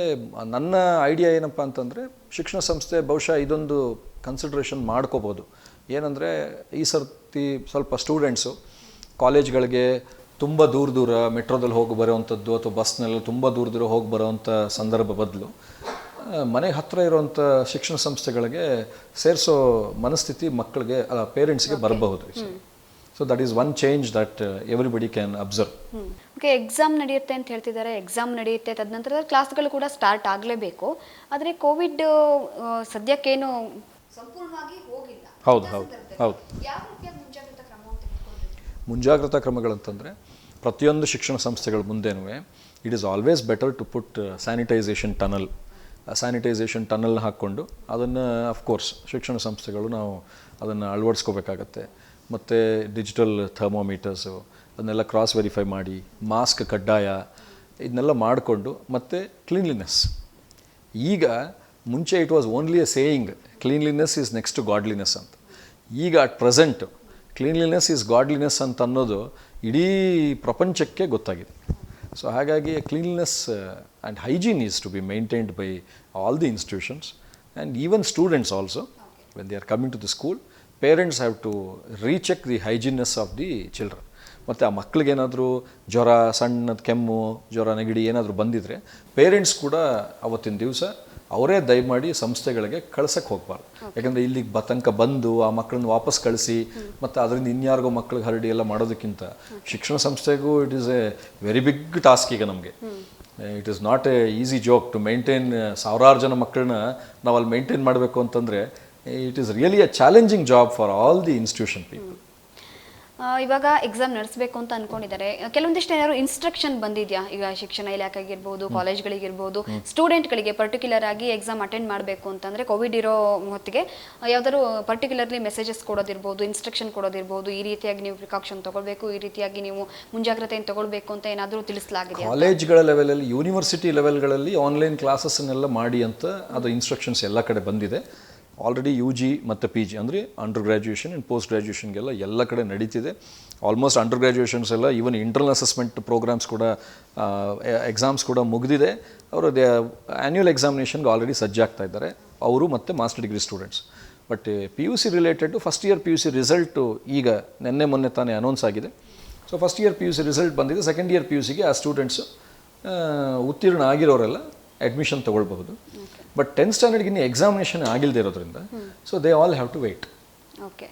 ನನ್ನ ಐಡಿಯಾ ಏನಪ್ಪ ಅಂತಂದರೆ, ಶಿಕ್ಷಣ ಸಂಸ್ಥೆ ಬಹುಶಃ ಇದೊಂದು ಕನ್ಸಿಡ್ರೇಷನ್ ಮಾಡ್ಕೋಬೋದು. ಏನಂದರೆ ಈ ಸರ್ತಿ ಸ್ವಲ್ಪ ಸ್ಟೂಡೆಂಟ್ಸು ಕಾಲೇಜ್ಗಳಿಗೆ ತುಂಬ ದೂರ ಮೆಟ್ರೋದಲ್ಲಿ ಹೋಗಿ ಬರೋವಂಥದ್ದು ಅಥವಾ ಬಸ್ನೆಲ್ಲ ತುಂಬ ದೂರ ಹೋಗಿ ಬರೋವಂಥ ಸಂದರ್ಭ ಬದಲು ಮನೆಗೆ ಹತ್ತಿರ ಇರುವಂಥ ಶಿಕ್ಷಣ ಸಂಸ್ಥೆಗಳಿಗೆ ಸೇರಿಸೋ ಮನಸ್ಥಿತಿ ಮಕ್ಕಳಿಗೆ ಪೇರೆಂಟ್ಸ್ಗೆ ಬರಬಹುದು. So that is one change that everybody can observe. Okay, exam ನಡೆಯುತ್ತೆ ಅಂತ ಹೇಳ್ತಿದ್ದಾರೆ. ಎಕ್ಸಾಮ್ ನಡೆಯುತ್ತೆ, ತದನಂತರ ಕ್ಲಾಸ್ಗಳು ಕೂಡ ಸ್ಟಾರ್ಟ್ ಆಗಲೇಬೇಕು. ಆದರೆ ಕೋವಿಡ್ ಸದ್ಯಕ್ಕೇನು ಸಂಪೂರ್ಣವಾಗಿ ಹೋಗಿಲ್ಲ. ಹೌದು. ಯಾವ ರೀತಿಯ ಮುಂಜಾಗ್ರತಾ ಕ್ರಮವನ್ನು ತೆಗೆದುಕೊಳ್ಬೇಕು? ಮುಂಜಾಗ್ರತಾ ಕ್ರಮಗಳಂತಂದರೆ ಪ್ರತಿಯೊಂದು ಶಿಕ್ಷಣ ಸಂಸ್ಥೆಗಳ ಮುಂದೆನೂ it is always better to put sanitization tunnel ಹಾಕ್ಕೊಂಡು ಅದನ್ನು ಅಫ್ಕೋರ್ಸ್ ಶಿಕ್ಷಣ ಸಂಸ್ಥೆಗಳು ನಾವು ಅದನ್ನು ಅಳವಡಿಸ್ಕೋಬೇಕಾಗತ್ತೆ. ಮತ್ತು ಡಿಜಿಟಲ್ ಥರ್ಮೋಮೀಟರ್ಸು ಅದನ್ನೆಲ್ಲ ಕ್ರಾಸ್ ವೆರಿಫೈ ಮಾಡಿ, ಮಾಸ್ಕ್ ಕಡ್ಡಾಯ ಇದನ್ನೆಲ್ಲ ಮಾಡಿಕೊಂಡು, ಮತ್ತು ಕ್ಲೀನ್ಲಿನೆಸ್. ಈಗ ಮುಂಚೆ it was only a saying cleanliness is next to godliness ಅಂತ. ಈಗ at present cleanliness is godliness ಅಂತ ಅನ್ನೋದು ಇಡೀ ಪ್ರಪಂಚಕ್ಕೆ ಗೊತ್ತಾಗಿದೆ. ಸೊ ಹಾಗಾಗಿ cleanliness and hygiene is to be maintained by all the institutions and even students also when they are coming to the school. Parents have to recheck the hygieneness of the children. ಮತ್ತು ಆ ಮಕ್ಕಳಿಗೇನಾದರೂ ಜ್ವರ, ಸಣ್ಣದ ಕೆಮ್ಮು, ಜ್ವರ, ನೆಗಡಿ ಏನಾದರೂ ಬಂದಿದ್ದರೆ parents ಕೂಡ ಅವತ್ತಿನ ದಿವಸ ಅವರೇ ದಯಮಾಡಿ ಸಂಸ್ಥೆಗಳಿಗೆ ಕಳ್ಸಕ್ಕೆ ಹೋಗಬಾರ್ದು. ಯಾಕಂದರೆ ಇಲ್ಲಿಗೆ ತನಕ ಬಂದು ಆ ಮಕ್ಕಳನ್ನ ವಾಪಸ್ ಕಳಿಸಿ ಮತ್ತು ಅದರಿಂದ ಇನ್ಯಾರಿಗೋ ಮಕ್ಳಿಗೆ ಹರಡಿ ಎಲ್ಲ ಮಾಡೋದಕ್ಕಿಂತ ಶಿಕ್ಷಣ ಸಂಸ್ಥೆಗೂ it is a very big task. ಈಗ ನಮಗೆ it is not a easy joke to maintain. ಸಾವಿರಾರು ಜನ ಮಕ್ಕಳನ್ನ ನಾವು ಅಲ್ಲಿ ಮೇಂಟೈನ್ ಮಾಡಬೇಕು ಅಂತಂದರೆ it is really a challenging job for all the institution people. ಇವಾಗ ಎಕ್ಸಾಮ್ ನಡೆಸಬೇಕು ಅಂತ ಅನ್ಕೊಂಡಿದ್ದಾರೆ. ಕೆಲವೊಂದಿಷ್ಟು ಏನಾದ್ರು ಇನ್ಸ್ಟ್ರಕ್ಷನ್ ಬಂದಿದೆಯಾ? ಈಗ ಶಿಕ್ಷಣ ಇಲಾಖೆಗಿರ್ಬೋದು, ಕಾಲೇಜ್ಗಳಿಗಿರ್ಬೋದು, ಸ್ಟೂಡೆಂಟ್ಗಳಿಗೆ ಪರ್ಟಿಕ್ಯುಲರ್ ಆಗಿ ಎಕ್ಸಾಮ್ ಅಟೆಂಡ್ ಮಾಡಬೇಕು ಅಂತಂದರೆ ಕೋವಿಡ್ ಇರೋ ಹೊತ್ತಿಗೆ ಯಾವ್ದಾದ್ರು ಪರ್ಟಿಕ್ಯುಲರ್ಲಿ ಮೆಸೇಜಸ್ ಕೊಡೋದಿರ್ಬೋದು, ಇನ್ಸ್ಟ್ರಕ್ಷನ್ ಕೊಡೋದಿರ್ಬೋದು, ಈ ರೀತಿಯಾಗಿ ನೀವು ಪ್ರಿಕಾಕ್ಷನ್ ತಗೊಳ್ಬೇಕು, ಈ ರೀತಿಯಾಗಿ ನೀವು ಮುಂಜಾಗ್ರತೆಯನ್ನು ತಗೊಳ್ಬೇಕು ಅಂತ ಏನಾದರೂ ತಿಳಿಸಲಾಗಿದೆ? ಕಾಲೇಜ್ಗಳ ಲೆವೆಲಲ್ಲಿ, ಯೂನಿವರ್ಸಿಟಿ ಲೆವೆಲ್ಗಳಲ್ಲಿ ಆನ್ಲೈನ್ ಕ್ಲಾಸಸ್ಸನ್ನೆಲ್ಲ ಮಾಡಿ ಅಂತ ಅದು ಇನ್ಸ್ಟ್ರಕ್ಷನ್ಸ್ ಎಲ್ಲ ಕಡೆ ಬಂದಿದೆ. ಆಲ್ರೆಡಿ UG ಮತ್ತು PG ಅಂದರೆ ಅಂಡರ್ ಗ್ರ್ಯಾಜುಯೇಷನ್ ಆ್ಯಂಡ್ ಪೋಸ್ಟ್ ಗ್ರ್ಯಾಜುಯೇಷನ್ಗೆಲ್ಲ ಎಲ್ಲ ಕಡೆ ನಡೀತಿದೆ. ಆಲ್ಮೋಸ್ಟ್ ಅಂಡರ್ ಗ್ರ್ಯಾಜುಯೇಷನ್ಸ್ ಎಲ್ಲ ಈವನ್ ಇಂಟರ್ನಲ್ ಅಸೆಸ್ಮೆಂಟ್ ಪ್ರೋಗ್ರಾಮ್ಸ್ ಕೂಡ, ಎಕ್ಸಾಮ್ಸ್ ಕೂಡ ಮುಗಿದಿದೆ. ಅವರು ಆ್ಯನ್ಯುವಲ್ ಎಕ್ಸಾಮಿನೇಷನ್ಗೆ ಆಲ್ರೆಡಿ ಸಜ್ಜಾಗ್ತಾ ಇದ್ದಾರೆ ಅವರು ಮತ್ತು master degree students. But PUC related first year PUC result ಈಗ ಮೊನ್ನೆ ತಾನೇ ಅನೌನ್ಸ್ ಆಗಿದೆ. So first year PUC result ಬಂದಿದೆ. ಸೆಕೆಂಡ್ ಇಯರ್ PUCಗೆ ಆ ಸ್ಟೂಡೆಂಟ್ಸು ಉತ್ತೀರ್ಣ ಆಗಿರೋರೆಲ್ಲ ಅಡ್ಮಿಷನ್ ತೊಗೊಳ್ಬಹುದು. ಬಟ್ 10th ಸ್ಟ್ಯಾಂಡರ್ಡ್ಗೆ ಇನ್ನೂ ಎಕ್ಸಾಮಿನೇಷನ್ ಆಗಿಲ್ಲದೆ ಇರೋದ್ರಿಂದ so they all have to wait. Okay,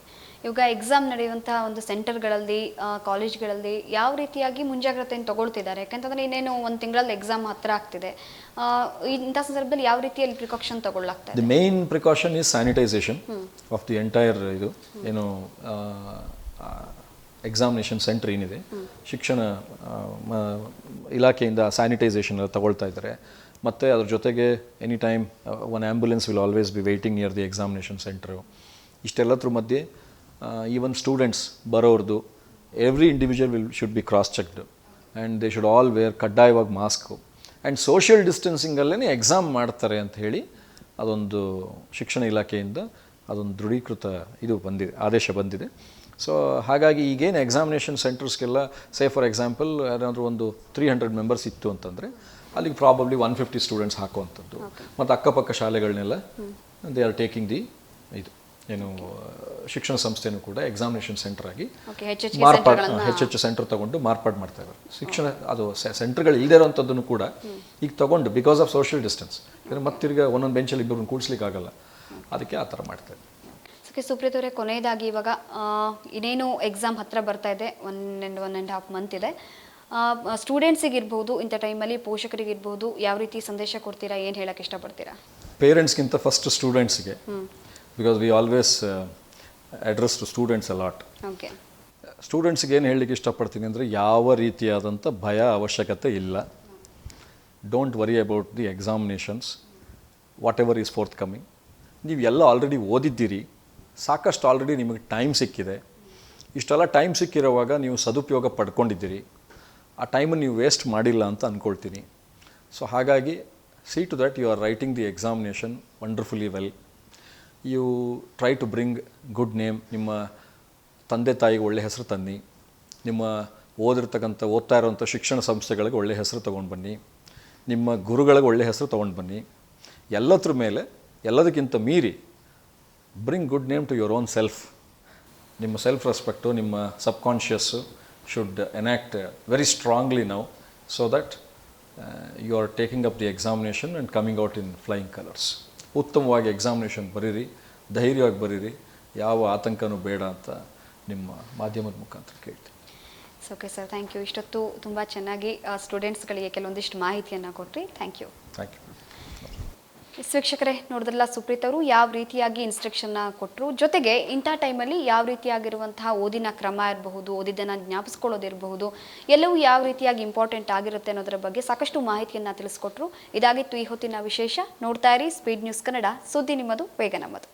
ಇವಾಗ ಎಕ್ಸಾಮ್ ನಡೆಯುವಂತಹ ಒಂದು ಸೆಂಟರ್ಗಳಲ್ಲಿ, ಕಾಲೇಜ್ಗಳಲ್ಲಿ ಯಾವ ರೀತಿಯಾಗಿ ಮುಂಜಾಗ್ರತೆಯನ್ನು ತಗೊಳ್ತಿದ್ದಾರೆ? ಯಾಕಂತಂದರೆ ಇನ್ನೇನು ಒಂದು ತಿಂಗಳಲ್ಲಿ ಎಕ್ಸಾಮ್ ಹತ್ತಿರ ಆಗ್ತಿದೆ. ಇಂಥ ಸಂದರ್ಭದಲ್ಲಿ ಯಾವ ರೀತಿಯಲ್ಲಿ ಪ್ರಿಕಾಷನ್ ತಗೊಳ್ಳಾಗ್ತಾ ಇದೆ? The main precaution is sanitisation of the entire ಇದು ಏನು ಎಕ್ಸಾಮಿನೇಷನ್ ಸೆಂಟರ್ ಏನಿದೆ, ಶಿಕ್ಷಣ ಇಲಾಖೆಯಿಂದ ಸ್ಯಾನಿಟೈಸೇಷನ್ ಎಲ್ಲ ತಗೊಳ್ತಾ ಇದ್ದಾರೆ. ಮತ್ತು ಅದ್ರ ಜೊತೆಗೆ any time one ambulance will always be waiting near the examination centre. ಇಷ್ಟೆಲ್ಲದ್ರ ಮಧ್ಯೆ ಈವನ್ ಸ್ಟೂಡೆಂಟ್ಸ್ ಬರೋರ್ದು every individual should be cross checked and they should all wear ಕಡ್ಡಾಯವಾಗಿ ಮಾಸ್ಕು ಆ್ಯಂಡ್ ಸೋಷಿಯಲ್ ಡಿಸ್ಟೆನ್ಸಿಂಗಲ್ಲೇ ಎಕ್ಸಾಮ್ ಮಾಡ್ತಾರೆ ಅಂತ ಹೇಳಿ ಅದೊಂದು ಶಿಕ್ಷಣ ಇಲಾಖೆಯಿಂದ ಅದೊಂದು ದೃಢೀಕೃತ ಆದೇಶ ಬಂದಿದೆ. ಸೊ ಹಾಗಾಗಿ ಈಗೇನು ಎಕ್ಸಾಮಿನೇಷನ್ ಸೆಂಟರ್ಸ್ಗೆಲ್ಲ ಫಾರ್ ಎಕ್ಸಾಂಪಲ್ ಏನಾದರೂ ಒಂದು 300 ಮೆಂಬರ್ಸ್ ಇತ್ತು ಅಂತಂದರೆ ಅಲ್ಲಿಗೆ ಪ್ರಾಬಬ್ಲಿ 150 ಸ್ಟೂಡೆಂಟ್ಸ್ ಹಾಕುವಂಥದ್ದು. ಮತ್ತು ಅಕ್ಕಪಕ್ಕ ಶಾಲೆಗಳನ್ನೆಲ್ಲ ದೇ ಆರ್ ಟೇಕಿಂಗ್ ದಿ ಶಿಕ್ಷಣ ಸಂಸ್ಥೆನೂ ಕೂಡ ಎಕ್ಸಾಮಿನೇಷನ್ ಸೆಂಟರ್ ಆಗಿ ಹೆಚ್ಚು ಸೆಂಟರ್ ತಗೊಂಡು ಮಾರ್ಪಾಡು ಮಾಡ್ತಾ ಇದ್ದಾರೆ. ಶಿಕ್ಷಣ ಅದು ಸೆಂಟರ್ಗಳು ಇಲ್ಲದೆ ಇರೋವಂಥದ್ದನ್ನು ಕೂಡ ಈಗ ತಗೊಂಡು ಬಿಕಾಸ್ ಆಫ್ ಸೋಷಿಯಲ್ ಡಿಸ್ಟೆನ್ಸ್ ಮತ್ತಿರ್ಗ ಒಂದೊಂದು ಬೆಂಚಲ್ಲಿ ಇಬ್ಬರನ್ನು ಕೂಡಿಸ್ಲಿಕ್ಕೆ ಆಗಲ್ಲ, ಅದಕ್ಕೆ ಆ ಥರ ಮಾಡ್ತಾರೆ. ಸುಪ್ರೀತ್ ಅವರೇ, ಕೊನೆಯದಾಗಿ ಇವಾಗ ಇನ್ನೇನು ಎಕ್ಸಾಮ್ ಹತ್ರ ಬರ್ತಾ ಇದೆ, 1.5 ಮಂತ್ ಇದೆ. ಸ್ಟೂಡೆಂಟ್ಸಿಗಿರ್ಬೋದು, ಇಂಥ ಟೈಮಲ್ಲಿ ಪೋಷಕರಿಗಿರ್ಬೋದು, ಯಾವ ರೀತಿ ಸಂದೇಶ ಕೊಡ್ತೀರಾ, ಏನು ಹೇಳಕ್ಕೆ ಇಷ್ಟಪಡ್ತೀರಾ? ಪೇರೆಂಟ್ಸ್ಗಿಂತ ಫಸ್ಟ್ ಸ್ಟೂಡೆಂಟ್ಸ್ಗೆ, because we always address to students a lot. Okay, ಸ್ಟೂಡೆಂಟ್ಸ್ಗೆ ಏನು ಹೇಳಲಿಕ್ಕೆ ಇಷ್ಟಪಡ್ತೀನಿ ಅಂದರೆ ಯಾವ ರೀತಿಯಾದಂಥ ಭಯ ಅವಶ್ಯಕತೆ ಇಲ್ಲ. Don't worry about the examinations, what ever is fourth coming. ನೀವು ಎಲ್ಲ ಆಲ್ರೆಡಿ ಓದಿದ್ದೀರಿ, ಸಾಕಷ್ಟು ಆಲ್ರೆಡಿ ನಿಮಗೆ ಟೈಮ್ ಸಿಕ್ಕಿದೆ. ಇಷ್ಟೆಲ್ಲ ಟೈಮ್ ಸಿಕ್ಕಿರೋವಾಗ ನೀವು ಸದುಪಯೋಗ ಪಡ್ಕೊಂಡಿದ್ದೀರಿ, ಆ ಟೈಮನ್ನು ನೀವು ವೇಸ್ಟ್ ಮಾಡಿಲ್ಲ ಅಂತ ಅಂದ್ಕೊಳ್ತೀನಿ. ಸೊ ಹಾಗಾಗಿ see to that you are writing the examination wonderfully well. You try to bring good name. ನಿಮ್ಮ ತಂದೆ ತಾಯಿಗೆ ಒಳ್ಳೆ ಹೆಸರು ತನ್ನಿ, ನಿಮ್ಮ ಓದ್ತಾ ಇರೋವಂಥ ಶಿಕ್ಷಣ ಸಂಸ್ಥೆಗಳಿಗೆ ಒಳ್ಳೆ ಹೆಸರು ತೊಗೊಂಡು ಬನ್ನಿ, ನಿಮ್ಮ ಗುರುಗಳಿಗೆ ಒಳ್ಳೆ ಹೆಸರು ತೊಗೊಂಡು ಬನ್ನಿ. ಎಲ್ಲದ್ರ ಮೇಲೆ ಎಲ್ಲದಕ್ಕಿಂತ ಮೀರಿ bring good name to your own self. ನಿಮ್ಮ ಸೆಲ್ಫ್ ರೆಸ್ಪೆಕ್ಟು, ನಿಮ್ಮ subconscious should enact very strongly now, so that you are taking up the examination and coming out in flying colors. ಉತ್ತಮವಾಗಿ ಎಕ್ಸಾಮಿನೇಷನ್ ಬರೀರಿ, ಧೈರ್ಯವಾಗಿ ಬರೀರಿ, ಯಾವ ಆತಂಕನೂ ಬೇಡ ಅಂತ ನಿಮ್ಮ ಮಾಧ್ಯಮದ ಮುಖಾಂತರ ಕೇಳ್ತೀನಿ. Okay sir, thank you. ಇಷ್ಟೊತ್ತು ತುಂಬ ಚೆನ್ನಾಗಿ ಸ್ಟೂಡೆಂಟ್ಸ್ಗಳಿಗೆ ಕೆಲವೊಂದಿಷ್ಟು ಮಾಹಿತಿಯನ್ನು ಕೊಟ್ರಿ. Thank you. Thank you. ವೀಕ್ಷಕರೇ, ನೋಡಿದ್ರಲ್ಲ ಸುಪ್ರೀತ್ ಅವರು ಯಾವ ರೀತಿಯಾಗಿ ಇನ್ಸ್ಟ್ರಕ್ಷನ್ನ ಕೊಟ್ಟರು, ಜೊತೆಗೆ ಇಂಥ ಟೈಮಲ್ಲಿ ಯಾವ ರೀತಿಯಾಗಿರುವಂತಹ ಓದಿನ ಕ್ರಮ ಇರಬಹುದು, ಓದಿದ್ದನ್ನು ಜ್ಞಾಪಿಸ್ಕೊಳ್ಳೋದಿರಬಹುದು, ಎಲ್ಲವೂ ಯಾವ ರೀತಿಯಾಗಿ ಇಂಪಾರ್ಟೆಂಟ್ ಆಗಿರುತ್ತೆ ಅನ್ನೋದರ ಬಗ್ಗೆ ಸಾಕಷ್ಟು ಮಾಹಿತಿಯನ್ನು ತಿಳಿಸ್ಕೊಟ್ರು. ಇದಾಗಿತ್ತು ಈ ಹೊತ್ತಿನ ವಿಶೇಷ. ನೋಡ್ತಾ ಇರಿ ಸ್ಪೀಡ್ ನ್ಯೂಸ್ ಕನ್ನಡ, ಸುದ್ದಿ ನಿಮ್ಮದು, ಬೇಗ ನಮ್ಮದು.